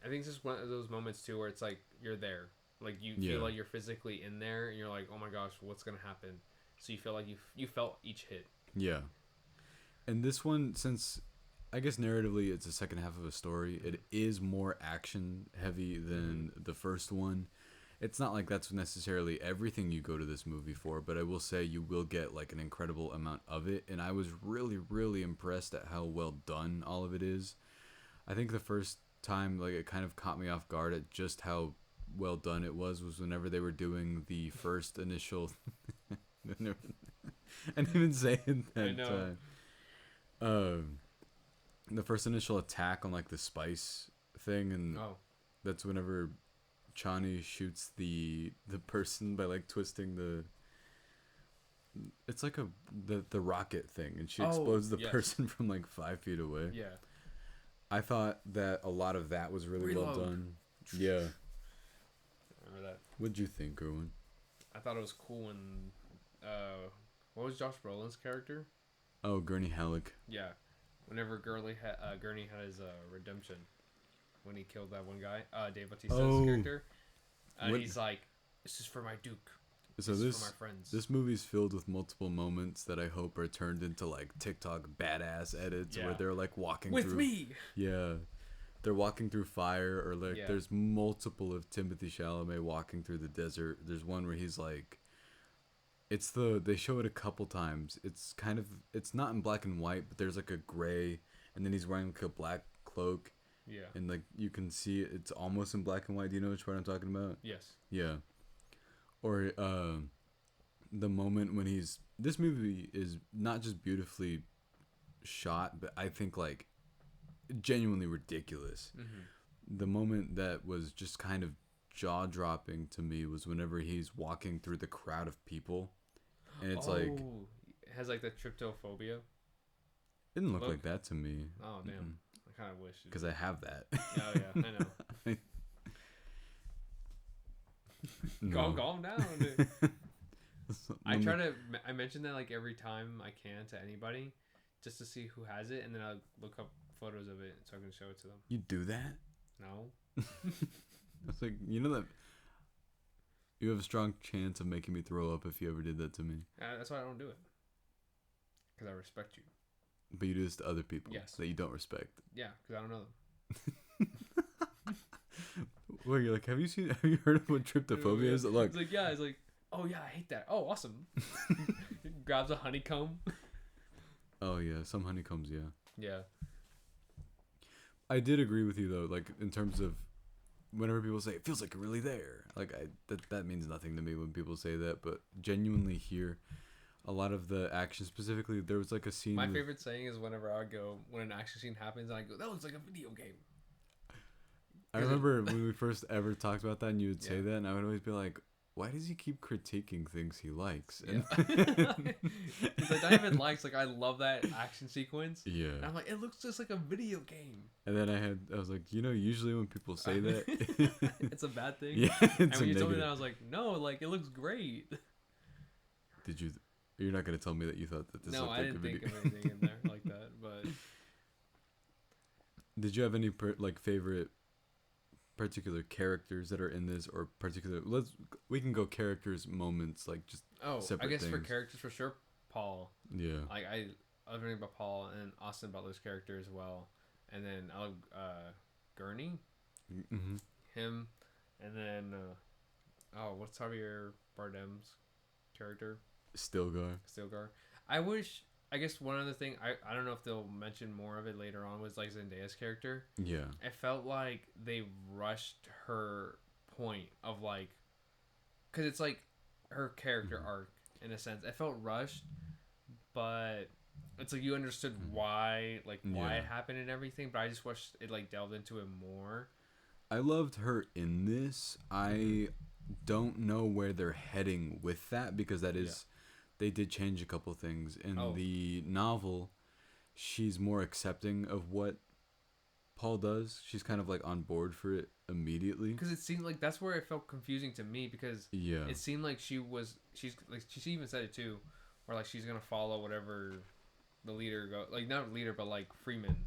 I think it's just one of those moments too where it's like you're there, like you feel like you're physically in there, and you're like, oh my gosh, what's gonna happen? So you feel like you felt each hit. Yeah, and this one, since I guess narratively it's the second half of a story, it is more action heavy than the first one. It's not like that's necessarily everything you go to this movie for, but I will say you will get like an incredible amount of it, and I was really, really impressed at how well done all of it is. I think the first time like it kind of caught me off guard at just how well done it was whenever they were doing the first initial I didn't even say it that time. The first initial attack on like the spice thing, and that's whenever Chani shoots the person by like twisting it's like the rocket thing, and she explodes the person from like 5 feet away. Yeah, I thought that a lot of that was really well done. Yeah, remember that. What'd you think, Erwin? I thought it was cool when what was Josh Brolin's character? Oh, Gurney Halleck. Yeah, whenever Gurney had his redemption. When he killed that one guy, Dave Bautista's character. And he's like, this is for my Duke. So this is for my friends. This movie's filled with multiple moments that I hope are turned into like TikTok badass edits where they're like walking with through... me. Yeah. They're walking through fire, or like there's multiple of Timothee Chalamet walking through the desert. There's one where he's like... They show it a couple times. It's not in black and white, but there's like a gray, and then he's wearing like a black cloak. Yeah. And like you can see it's almost in black and white. Do you know which part I'm talking about? Yes. Yeah. Or the moment when this movie is not just beautifully shot, but I think like genuinely ridiculous. Mm-hmm. The moment that was just kind of jaw-dropping to me was whenever he's walking through the crowd of people, and it's like it has like the tryptophobia. it didn't look like that to me. Oh damn! I kind of wish because I have that. Oh yeah, I know. No. Calm down, dude. I mention that like every time I can to anybody, just to see who has it, and then I'll look up photos of it so I can show it to them. You do that? No. It's like, you know that you have a strong chance of making me throw up if you ever did that to me. That's why I don't do it. Because I respect you. But you do this to other people that you don't respect. Yeah, because I don't know them. Well, you're like, have you heard of what tryptophobia is? Look. It's like, yeah, it's like, oh yeah, I hate that. Oh, awesome. Grabs a honeycomb. Oh yeah, some honeycombs, yeah. Yeah. I did agree with you though, like in terms of whenever people say it feels like you're really there. Like that means nothing to me when people say that, but genuinely here, a lot of the action specifically, there was like a scene. My favorite saying is whenever I go when an action scene happens, I go, that looks like a video game. I remember when we first ever talked about that, and you would say that, and I would always be like, why does he keep critiquing things he likes? And because I even likes, like, I love that action sequence. Yeah. And I'm like, it looks just like a video game. And then I was like, usually when people say that, it's a bad thing. Yeah. And when you told me that, I was like, no, like, it looks great. Did you? You're not gonna tell me that you thought that this looked like a video game? No, I didn't think of anything in there like that. But did you have any favorite particular characters that are in this, or particular? We can go characters, moments, like just separate I guess things. for characters for sure, Paul. Yeah. Like I was reading about Paul and Austin Butler's character as well, and then Gurney, him, and then what's Javier Bardem's character? Stilgar. I guess one other thing, I don't know if they'll mention more of it later on, was like Zendaya's character. Yeah. I felt like they rushed her point of like, because it's like her character arc in a sense. It felt rushed, but it's like you understood why it happened and everything, but I just wish it like delved into it more. I loved her in this. I don't know where they're heading with that, because that is... They did change a couple things. In the novel, she's more accepting of what Paul does. She's kind of like on board for it immediately. Because it seemed like that's where it felt confusing to me, because it seemed like she even said it too, where like she's gonna follow whatever the leader like not leader but like Fremen,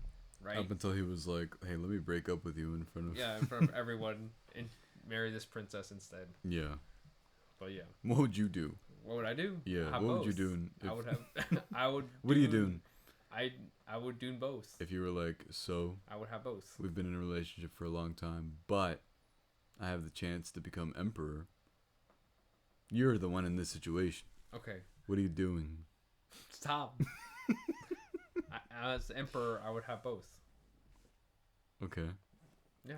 right? Up until he was like, "Hey, let me break up with you in front of everyone and marry this princess instead." Yeah. But yeah. What would you do? What would I do? Yeah. What would you do? I would have. I would. What are you doing? I would do both. If you were like, so I would have both. We've been in a relationship for a long time, but I have the chance to become emperor. You're the one in this situation. Okay. What are you doing? Stop. As emperor, I would have both. Okay. Yeah.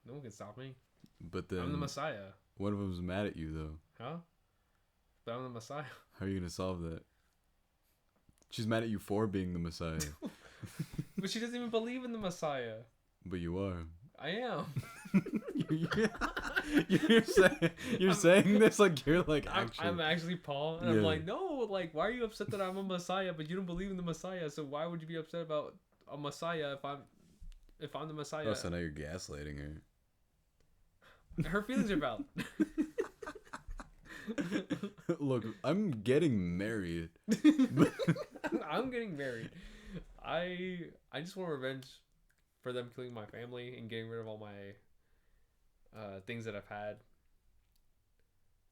No one can stop me. But then I'm the Messiah. One of them's mad at you, though. Huh? But I'm the Messiah. How are you gonna solve that? She's mad at you for being the Messiah. But she doesn't even believe in the Messiah. But you are. I am. You're saying this like you're like actually. I'm actually Paul, and I'm like, no, like, why are you upset that I'm a Messiah, but you don't believe in the Messiah? So why would you be upset about a Messiah if I'm the Messiah? Oh, so now you're gaslighting her. Her feelings are valid. Look, I'm getting married. I'm getting married. I just want revenge for them killing my family and getting rid of all my things that I've had.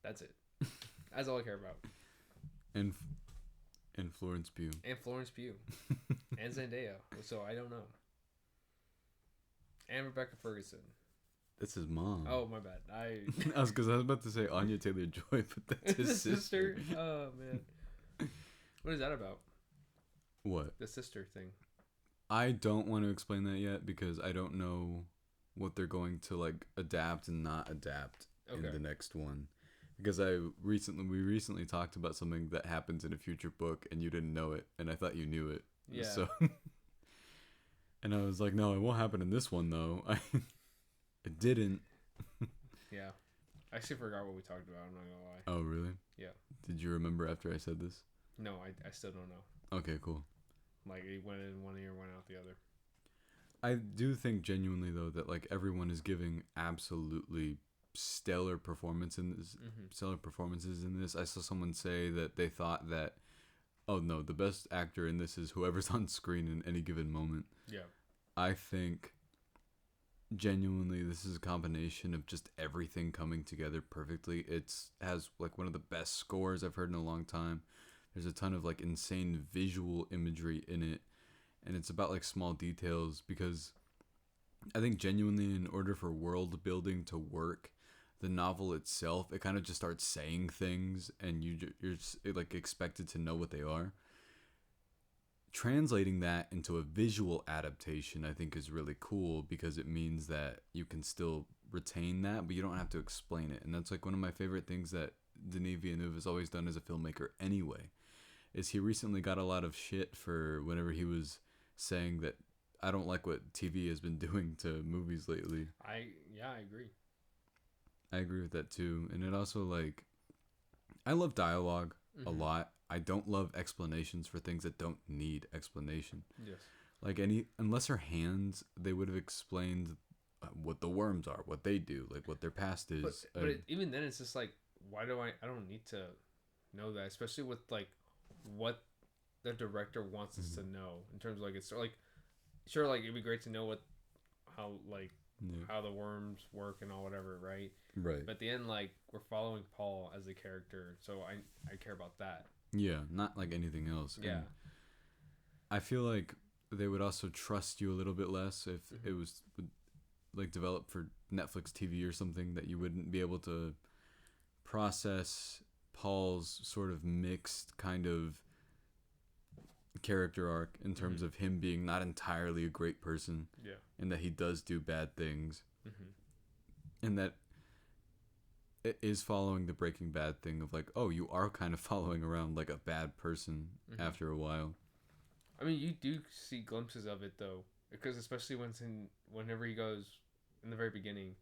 That's it. That's all I care about. And Florence Pugh. And Florence Pugh. And Zendaya. So I don't know. And Rebecca Ferguson. That's his mom. Oh, my bad. I was about to say Anya Taylor-Joy, but that's his sister. Oh, man. What is that about? What? The sister thing. I don't want to explain that yet, because I don't know what they're going to like adapt and not adapt in the next one. Because we recently talked about something that happens in a future book and you didn't know it, and I thought you knew it. Yeah. So And I was like, no, it won't happen in this one though. It didn't. Yeah. I actually forgot what we talked about. I'm not gonna lie. Oh really? Yeah. Did you remember after I said this? No, I still don't know. Okay, cool. Like it went in one ear, went out the other. I do think genuinely though that like everyone is giving absolutely stellar performances in this. I saw someone say that they thought that, oh no, the best actor in this is whoever's on screen in any given moment. Yeah. I think genuinely this is a combination of just everything coming together perfectly. It's has like one of the best scores I've heard in a long time. There's a ton of like insane visual imagery in it, and it's about like small details, because I think genuinely in order for world building to work, the novel itself, it kind of just starts saying things and you're just, like expected to know what they are. Translating that into a visual adaptation I think is really cool, because it means that you can still retain that but you don't have to explain it. And that's like one of my favorite things that Denis Villeneuve has always done as a filmmaker anyway, is he recently got a lot of shit for whenever he was saying that I don't like what TV has been doing to movies lately. I agree. I agree with that too. And it also like, I love dialogue a lot. I don't love explanations for things that don't need explanation. Yes. Like unless her hands, they would have explained what the worms are, what they do, like what their past is. But even then, it's just like, why do I don't need to know that, especially with like what the director wants us to know in terms of like, it's like, sure, like it'd be great to know how the worms work and all whatever, right? Right. But at the end, like, we're following Paul as a character, so I care about that. Yeah, not like anything else. Yeah. And I feel like they would also trust you a little bit less if it was like developed for Netflix TV or something, that you wouldn't be able to process Paul's sort of mixed kind of character arc in terms of him being not entirely a great person. Yeah. And that he does do bad things. And that it is following the Breaking Bad thing of like, oh, you are kind of following around like a bad person after a while. I mean, you do see glimpses of it though, because especially whenever he goes in the very beginning,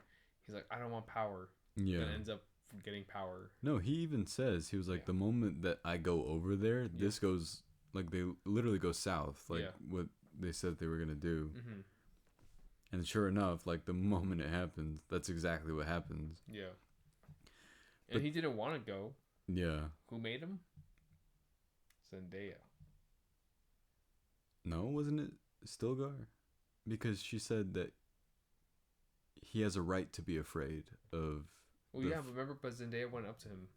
he's like, I don't want power. Yeah. And ends up getting power. No, he even says, he was like, the moment that I go over there, this goes, like, they literally go south, like what they said they were going to do. And sure enough, like the moment it happens, that's exactly what happens. Yeah. And he didn't want to go. Yeah. Who made him? Zendaya. No, wasn't it Stilgar? Because she said that he has a right to be afraid of. Well, remember, but Zendaya went up to him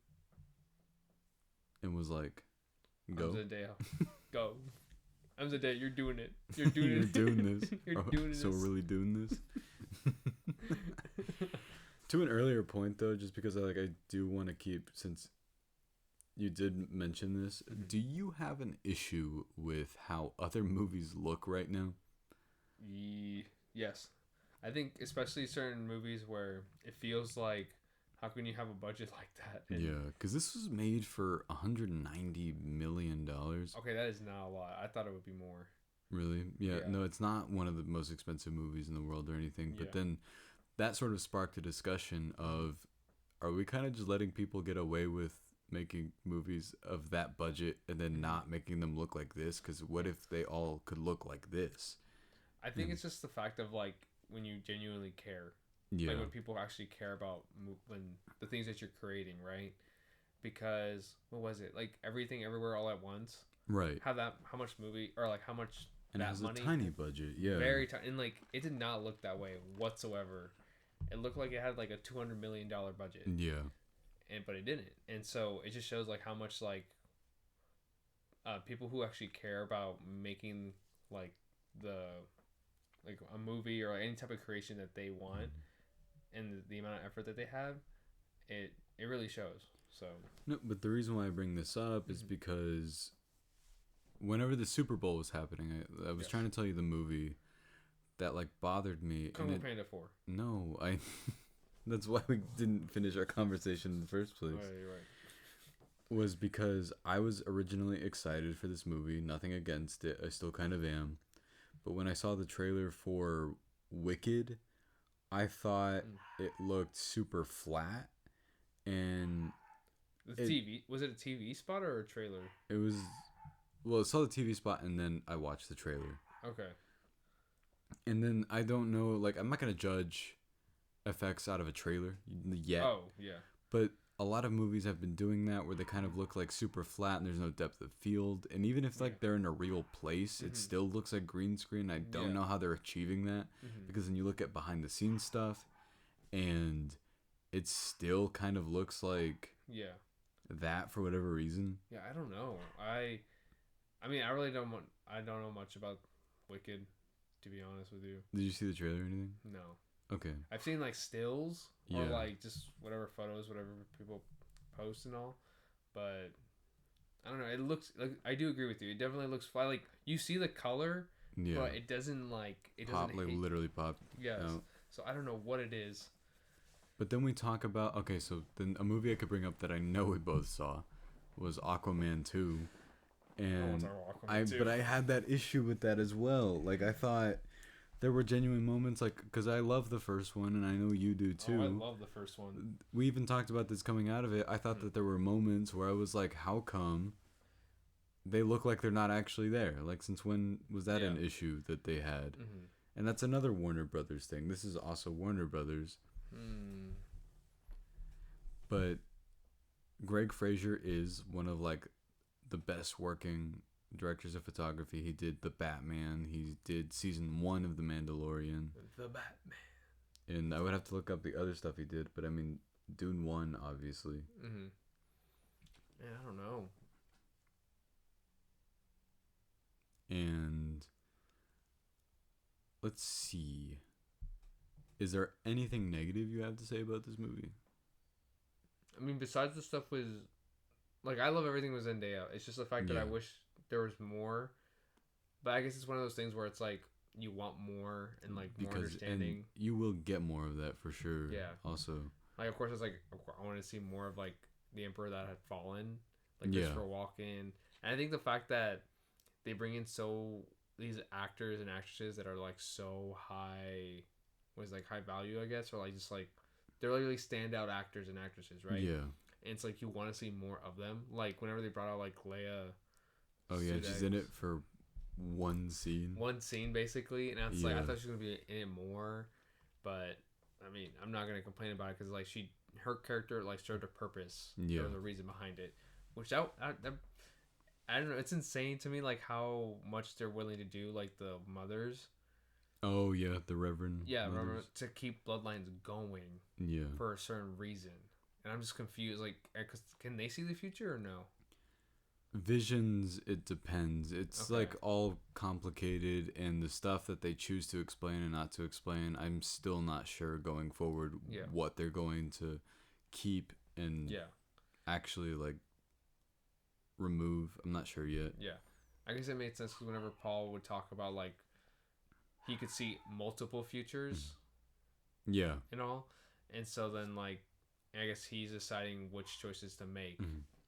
and was like, "Go, I'm Zendaya, go. I'm Zendaya. You're doing it. You're doing You're it. doing this. You're doing this. So we're really doing this." To an earlier point, though, just because I do want to keep, since you did mention this, do you have an issue with how other movies look right now? Yes. I think especially certain movies where it feels like, how can you have a budget like that? Yeah, because this was made for $190 million. Okay, that is not a lot. I thought it would be more. Really? Yeah, no, it's not one of the most expensive movies in the world or anything, but then that sort of sparked a discussion of, are we kind of just letting people get away with making movies of that budget and then not making them look like this? Because what if they all could look like this? I think it's just the fact of like when you genuinely care. Yeah. Like when people actually care about when the things that you're creating, right? Because what was it, like Everything Everywhere All at Once? Right. How much movie, or like how much and that it was money? A tiny budget, yeah. Very tiny, and like it did not look that way whatsoever. It looked like it had like a $200 million budget. Yeah. But it didn't, and so it just shows like how much like people who actually care about making like a movie or any type of creation that they want, and the amount of effort that they have, it really shows. So no, but the reason why I bring this up is because whenever the Super Bowl was happening, I was trying to tell you the movie that like bothered me. Kung Fu Panda 4. No, that's why we didn't finish our conversation in the first place. Right. Was because I was originally excited for this movie. Nothing against it. I still kind of am. but when I saw the trailer for Wicked, I thought it looked super flat, and TV was it a TV spot or a trailer? it was. Well, I saw the TV spot, and then I watched the trailer. Okay. And then I don't know, like, I'm not gonna judge effects out of a trailer yet. Oh yeah. But a lot of movies have been doing that, where they kind of look like super flat and there's no depth of field. And even if like they're in a real place, it still looks like green screen. I don't know how they're achieving that, because then you look at behind the scenes stuff, and it still kind of looks like that for whatever reason. Yeah, I don't know. I mean, I really don't want. I don't know much about Wicked, to be honest with you. Did you see the trailer or anything? No. Okay. I've seen like stills or like just whatever photos, whatever people post and all, but I don't know. It looks like, I do agree with you. It definitely looks fly. Like you see the color, but it doesn't like it pop, doesn't like literally pop. Yes. Out. So I don't know what it is. But then we talk about so then a movie I could bring up that I know we both saw was Aquaman 2. And but I had that issue with that as well. Like I thought there were genuine moments, like, because I love the first one, and I know you do too. Oh, I love the first one. We even talked about this coming out of it. I thought that there were moments where I was like, how come they look like they're not actually there? Like, since when was that an issue that they had? And that's another Warner Brothers thing. This is also Warner Brothers. But Greg Fraser is one of like the best working directors of photography. He did The Batman. He did season 1 of The Mandalorian. The Batman. And I would have to look up the other stuff he did, but I mean, Dune 1, obviously. Man, I don't know. And let's see. Is there anything negative you have to say about this movie? I mean, besides the stuff with, like, I love everything with Zendaya. It's just the fact that I wish there was more. But I guess it's one of those things where it's like you want more and like more understanding. And you will get more of that for sure. Yeah. Also, like, of course, it's like I want to see more of like the Emperor that had fallen, like Christopher Walken. And I think the fact that they bring in these actors and actresses that are like so high, high value, I guess, or like just like they're literally standout actors and actresses, right? Yeah. And it's like you want to see more of them. Like whenever they brought out like Lea. Oh yeah, she's in it for one scene. One scene basically, and it's like I thought she was gonna be in it more, but I mean I'm not gonna complain about it because like her character like served a purpose. Yeah. There was a reason behind it, which I don't know. It's insane to me like how much they're willing to do like the mothers. Oh yeah, the Reverend. Yeah, Reverend, to keep bloodlines going. Yeah. For a certain reason. And I'm just confused. Like, can they see the future or no? Visions, it depends. It's like all complicated, and the stuff that they choose to explain and not to explain, I'm still not sure going forward what they're going to keep and actually like remove. I'm not sure yet. Yeah, I guess it made sense because whenever Paul would talk about like he could see multiple futures. Yeah. And all, and so then like. I guess he's deciding which choices to make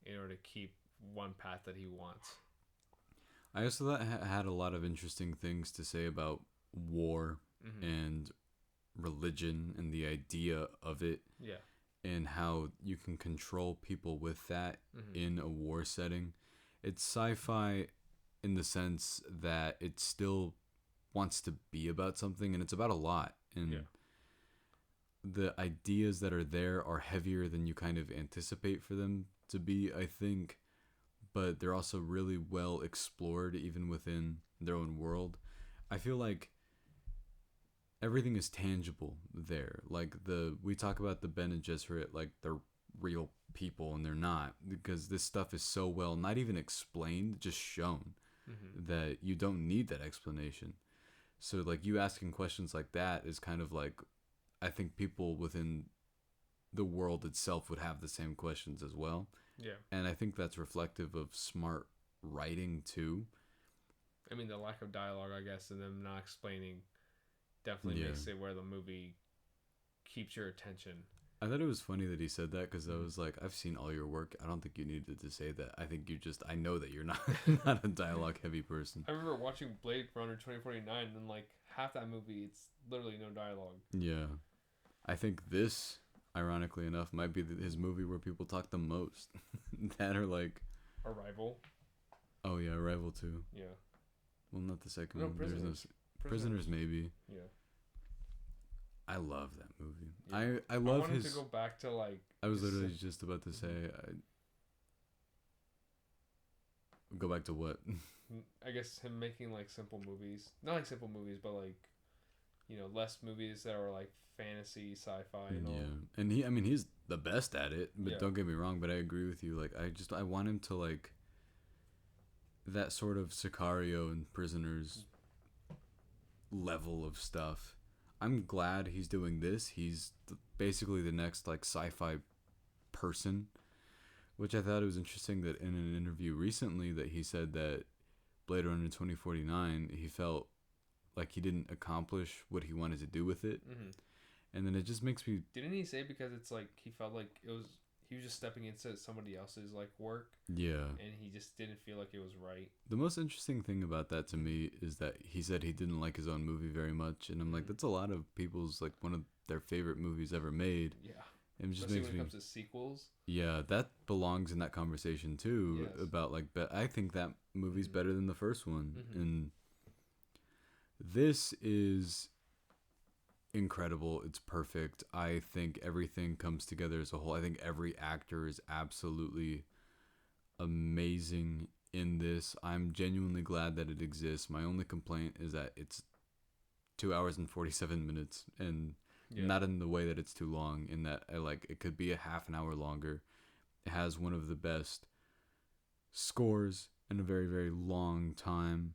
in order to keep one path that he wants. I also thought had a lot of interesting things to say about war and religion and the idea of it. Yeah. And how you can control people with that in a war setting. It's sci-fi in the sense that it still wants to be about something, and it's about a lot. And the ideas that are there are heavier than you kind of anticipate for them to be, I think, but they're also really well explored even within their own world. I feel like everything is tangible there. Like we talk about the Ben and Gesserit like they're real people, and they're not, because this stuff is so well not even explained, just shown, that you don't need that explanation. So like you asking questions like that is kind of like, I think people within the world itself would have the same questions as well. Yeah. And I think that's reflective of smart writing too. I mean, the lack of dialogue, I guess, and them not explaining definitely makes it where the movie keeps your attention. I thought it was funny that he said that because I was like, I've seen all your work. I don't think you needed to say that. I think I know that you're not not a dialogue heavy person. I remember watching Blade Runner 2049, and like half that movie, it's literally no dialogue. Yeah. I think this, ironically enough, might be his movie where people talk the most. That or like... Arrival. Oh, yeah, Arrival too. Yeah. Well, not the second No, one. Prisoners. Prisoners, maybe. Yeah. I love that movie. Yeah. I love wanted his... to go back to like... I was literally just about to say... Go back to what? I guess him making like simple movies. Not like simple movies, but like, you know, less movies that are like fantasy, sci-fi, and all. Yeah. And he's the best at it, but Yeah. don't get me wrong, but I agree with you. Like, I want him to like... that sort of Sicario and Prisoners level of stuff. I'm glad he's doing this. He's basically the next like sci-fi person, which I thought it was interesting that in an interview recently that he said that Blade Runner 2049, he felt like he didn't accomplish what he wanted to do with it. Mm-hmm. And then it just makes me... Didn't he say because it's like he felt like he was just stepping into somebody else's like work, Yeah. and he just didn't feel like it was right. The most interesting thing about that to me is that he said he didn't like his own movie very much, and I'm like, that's a lot of people's like one of their favorite movies ever made. Yeah. And it just Especially makes when it me... comes to sequels. Yeah, that belongs in that conversation too. Yes. About like, I think that movie's better than the first one, and this is incredible. It's perfect. I think everything comes together as a whole. I think every actor is absolutely amazing in this. I'm genuinely glad that it exists. My only complaint is that it's 2 hours and 47 minutes, and not in the way that it's too long, in that it could be a half an hour longer. It has one of the best scores in a very, very long time.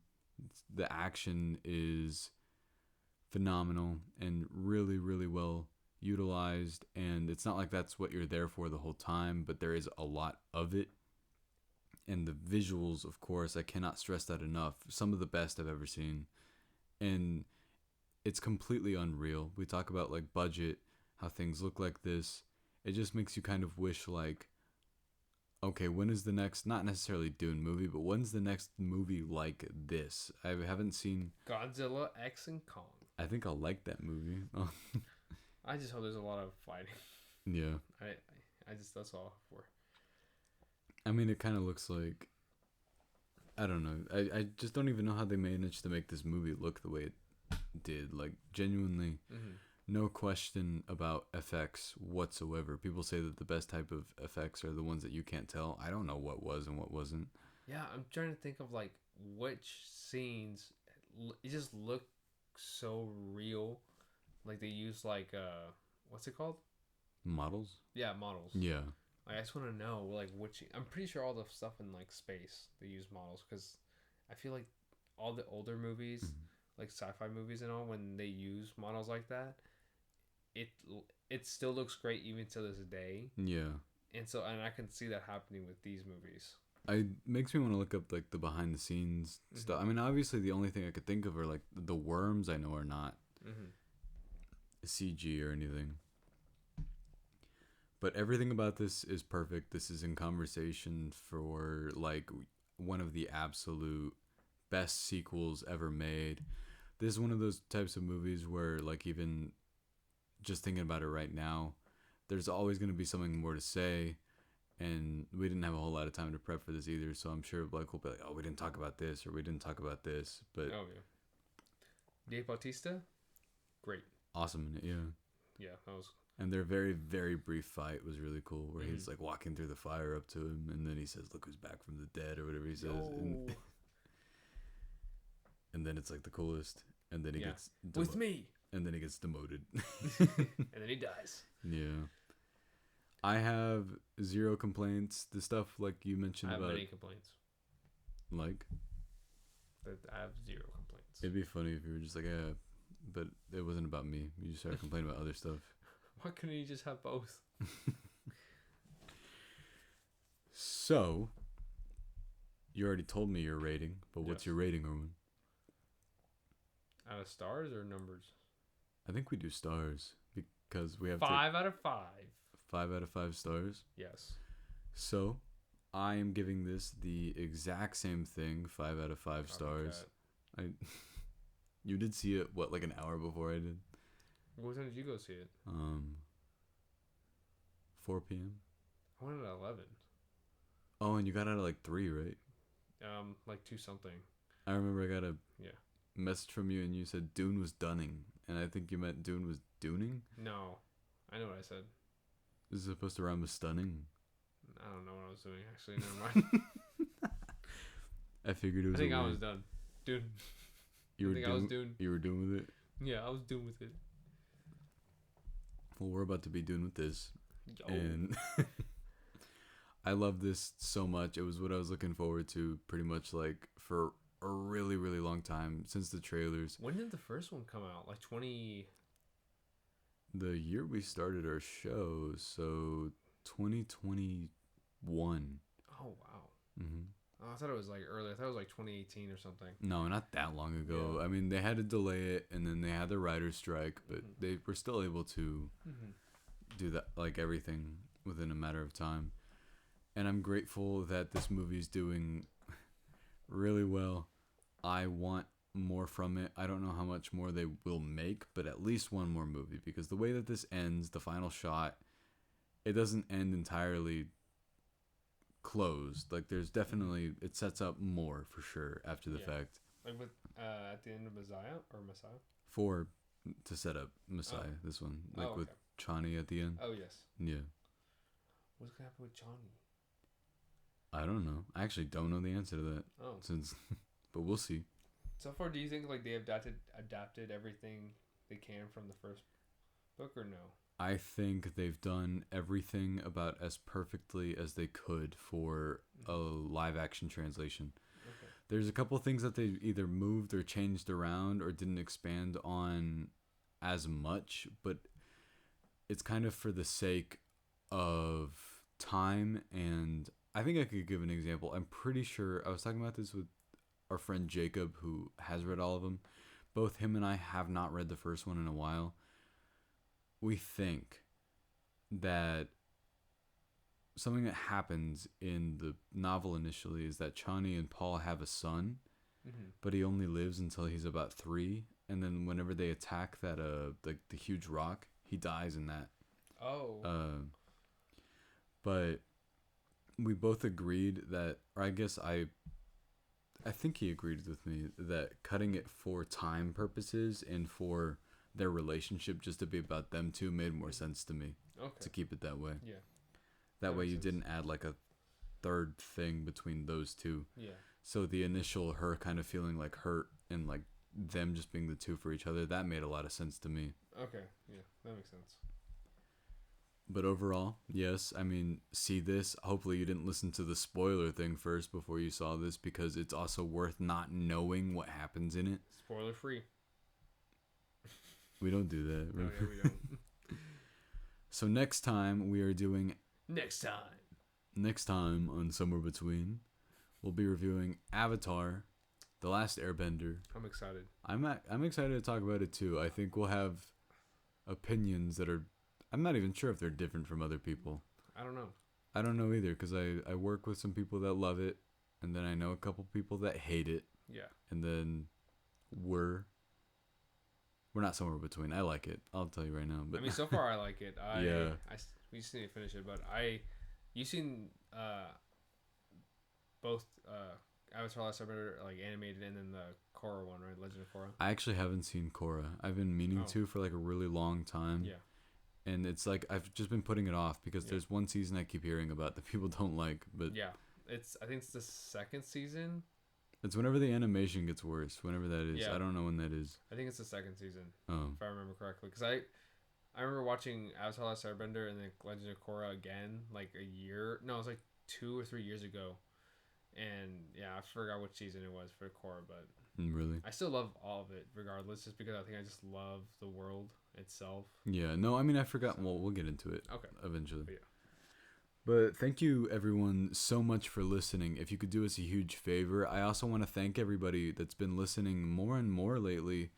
The action is phenomenal and really, really well utilized, and it's not like that's what you're there for the whole time, but there is a lot of it. And the visuals, of course, I cannot stress that enough. Some of the best I've ever seen. And it's completely unreal. We talk about like budget, how things look like this. It just makes you kind of wish like, okay, when is the next, not necessarily Dune movie, but when's the next movie like this? I haven't seen Godzilla X and Kong. I think I'll like that movie. I just hope there's a lot of fighting. Yeah. I just, that's all for. I mean, it kind of looks like, I don't know. I just don't even know how they managed to make this movie look the way it did. Like, genuinely, no question about effects whatsoever. People say that the best type of effects are the ones that you can't tell. I don't know what was and what wasn't. Yeah, I'm trying to think of like which scenes. It just looked so real. Like they use like what's it called? Models? Yeah, models. Yeah. Like, I just want to know like which. I'm pretty sure all the stuff in like space they use models, because I feel like all the older movies, like sci-fi movies and all, when they use models like that, it still looks great even to this day. Yeah. And I can see that happening with these movies. It makes me want to look up like the behind the scenes stuff. I mean, obviously the only thing I could think of are like the worms. I know are not CG or anything. But everything about this is perfect. This is in conversation for like one of the absolute best sequels ever made. This is one of those types of movies where like even just thinking about it right now, there's always going to be something more to say. And we didn't have a whole lot of time to prep for this either, so I'm sure like we'll be like, oh, we didn't talk about this or we didn't talk about this. But Dave Bautista, great, awesome in it, yeah. Yeah, that was. And their very, very brief fight was really cool, where he's like walking through the fire up to him, and then he says, "Look who's back from the dead," or whatever he says. And then it's like the coolest. And then he gets with me. And then he gets demoted. And then he dies. Yeah. I have zero complaints. The stuff like you mentioned about. I have many complaints. Like. I have zero complaints. It'd be funny if you were just like, yeah, but it wasn't about me. You just started complaining about other stuff. Why couldn't you just have both? So, you already told me your rating, but what's your rating, Erwin? Out of stars or numbers? I think we do stars. because we have 5 out of 5. 5 out of 5 stars. Yes. So, I am giving this the exact same thing, 5 out of 5 stars. You did see it like an hour before I did. What time did you go see it? 4 p.m. I went at 11. Oh, and you got out at like 3, right? Like 2 something. I remember I got a message from you and you said Dune was dunning, and I think you meant Dune was duning. No, I know what I said. This is supposed to rhyme with stunning. I don't know what I was doing actually. Never mind. I figured it was. I think I was done. Dune. You I was Dune. You were doing with it. Yeah, I was Dune with it. Well, we're about to be doing with this, Yo. and I love this so much. It was what I was looking forward to, pretty much like for a really, really long time since the trailers. When did the first one come out? Like 20. The year we started our show, so 2021. Oh wow. Mm-hmm. Oh, I thought it was like early. I thought it was like 2018 or something. No, not that long ago. Yeah. I mean, they had to delay it, and then they had the writer's strike, but they were still able to do that, like everything within a matter of time. And I'm grateful that this movie's doing really well. I want more from it. I don't know how much more they will make, but at least one more movie, because the way that this ends, the final shot, it doesn't end entirely closed. Like, there's definitely, it sets up more for sure after the fact. Like with at the end of Messiah. To set up Messiah, this one, like with Chani at the end. Oh yes. Yeah. What's gonna happen with Chani? I don't know. I actually don't know the answer to that. Oh. But we'll see. So far, do you think like they adapted everything they can from the first book, or no? I think they've done everything about as perfectly as they could for a live action translation. Okay. There's a couple things that they either moved or changed around or didn't expand on as much, but it's kind of for the sake of time. And I think I could give an example. I'm pretty sure I was talking about this with our friend Jacob, who has read all of them. Both him and I have not read the first one in a while. We think that something that happens in the novel initially is that Chani and Paul have a son, but he only lives until he's about 3, and then whenever they attack that the huge rock, he dies in that. But we both agreed that, or I guess I think he agreed with me that cutting it for time purposes and for their relationship just to be about them two made more sense to me. Okay. To keep it that way. Yeah. That way you sense. Didn't add like a third thing between those two. Yeah. So the initial her kind of feeling like hurt and like them just being the two for each other, that made a lot of sense to me. Okay. Yeah, that makes sense. But overall, yes, I mean, see this. Hopefully you didn't listen to the spoiler thing first before you saw this, because it's also worth not knowing what happens in it. Spoiler free. We don't do that. Oh, yeah, we don't. So next time we are doing... Next time on Somewhere Between, we'll be reviewing Avatar, The Last Airbender. I'm excited. I'm excited to talk about it too. I think we'll have opinions that are... I'm not even sure if they're different from other people. I don't know. I don't know either, because I work with some people that love it, and then I know a couple people that hate it. Yeah. And then we're not somewhere between. I like it. I'll tell you right now. But I mean, so far I like it. We just need to finish it. But you've seen both Avatar: Last Airbender, like animated, and then the Korra one, right? Legend of Korra. I actually haven't seen Korra. I've been meaning to for like a really long time. Yeah. And it's like I've just been putting it off because there's one season I keep hearing about that people don't like. But yeah, I think it's the second season. It's whenever the animation gets worse, whenever that is. Yeah. I don't know when that is. I think it's the second season, if I remember correctly. Because I remember watching Avatar: Last Airbender and then Legend of Korra again, like it was like 2 or 3 years ago. And yeah, I forgot which season it was for Korra, but really, I still love all of it regardless, just because I think I just love the world itself. Yeah, no, I mean I forgot. Well, we'll get into it. Okay. Eventually. But yeah. But thank you, everyone, so much for listening. If you could do us a huge favor, I also want to thank everybody that's been listening more and more lately.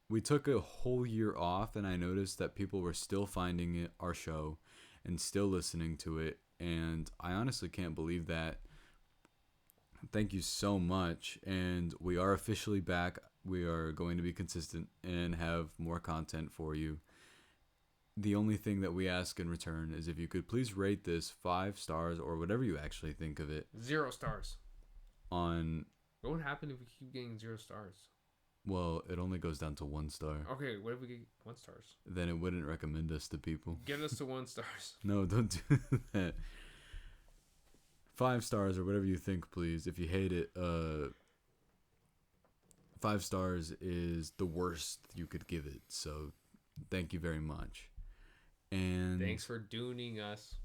we took a whole year off, and I noticed that people were still finding our show and still listening to it, and I honestly can't believe that. Thank you so much, and we are officially back. We are going to be consistent and have more content for you. The only thing that we ask in return is if you could please rate this 5 stars or whatever you actually think of it. 0 stars. On What would happen if we keep getting 0 stars? Well, it only goes down to 1 star. Okay, what if we get 1 stars? Then it wouldn't recommend us to people. Get us to 1 stars. No, don't do that. 5 stars or whatever you think, please. If you hate it, 5 stars is the worst you could give it. So, thank you very much. And thanks for Duning us.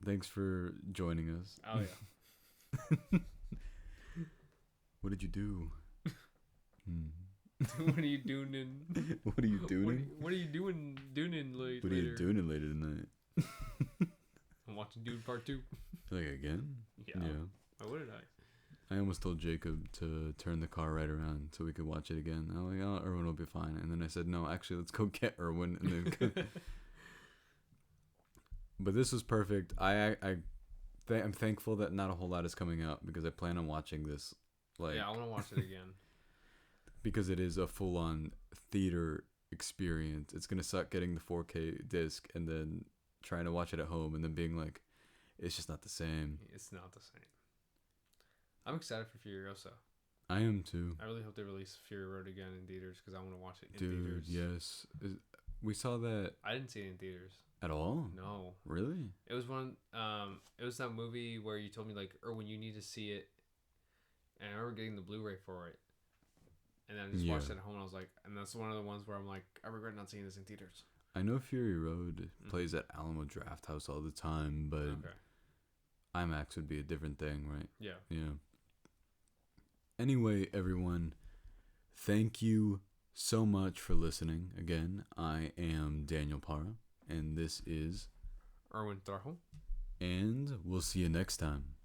Thanks for joining us. Oh yeah. What did you do? What are you doing? What are you doing? What are you doing later? What are you doing later tonight? I'm watching Dune Part 2. Like again? Yeah. Why wouldn't I? I almost told Jacob to turn the car right around so we could watch it again. I'm like, oh, Erwin will be fine. And then I said, no, actually, let's go get Erwin. And then but this was perfect. I'm thankful that not a whole lot is coming out because I plan on watching this. Yeah, I want to watch it again. Because it is a full-on theater experience. It's gonna suck getting the 4K disc and then trying to watch it at home and then being like, it's just not the same. It's not the same. I'm excited for Furiosa. I am too. I really hope they release Fury Road again in theaters because I want to watch it in Dude, theaters. yes. We saw that. I didn't see it in theaters. At all? No. Really? It was one. It was that movie where you told me like, Erwin, you need to see it, and I remember getting the Blu-ray for it, and then I just watched it at home. And I was like, and that's one of the ones where I'm like, I regret not seeing this in theaters. I know Fury Road plays at Alamo Draft House all the time, but IMAX would be a different thing, right? Yeah. Yeah. Anyway, everyone, thank you so much for listening. Again, I am Daniel Parra, and this is Erwin Thorho. And we'll see you next time.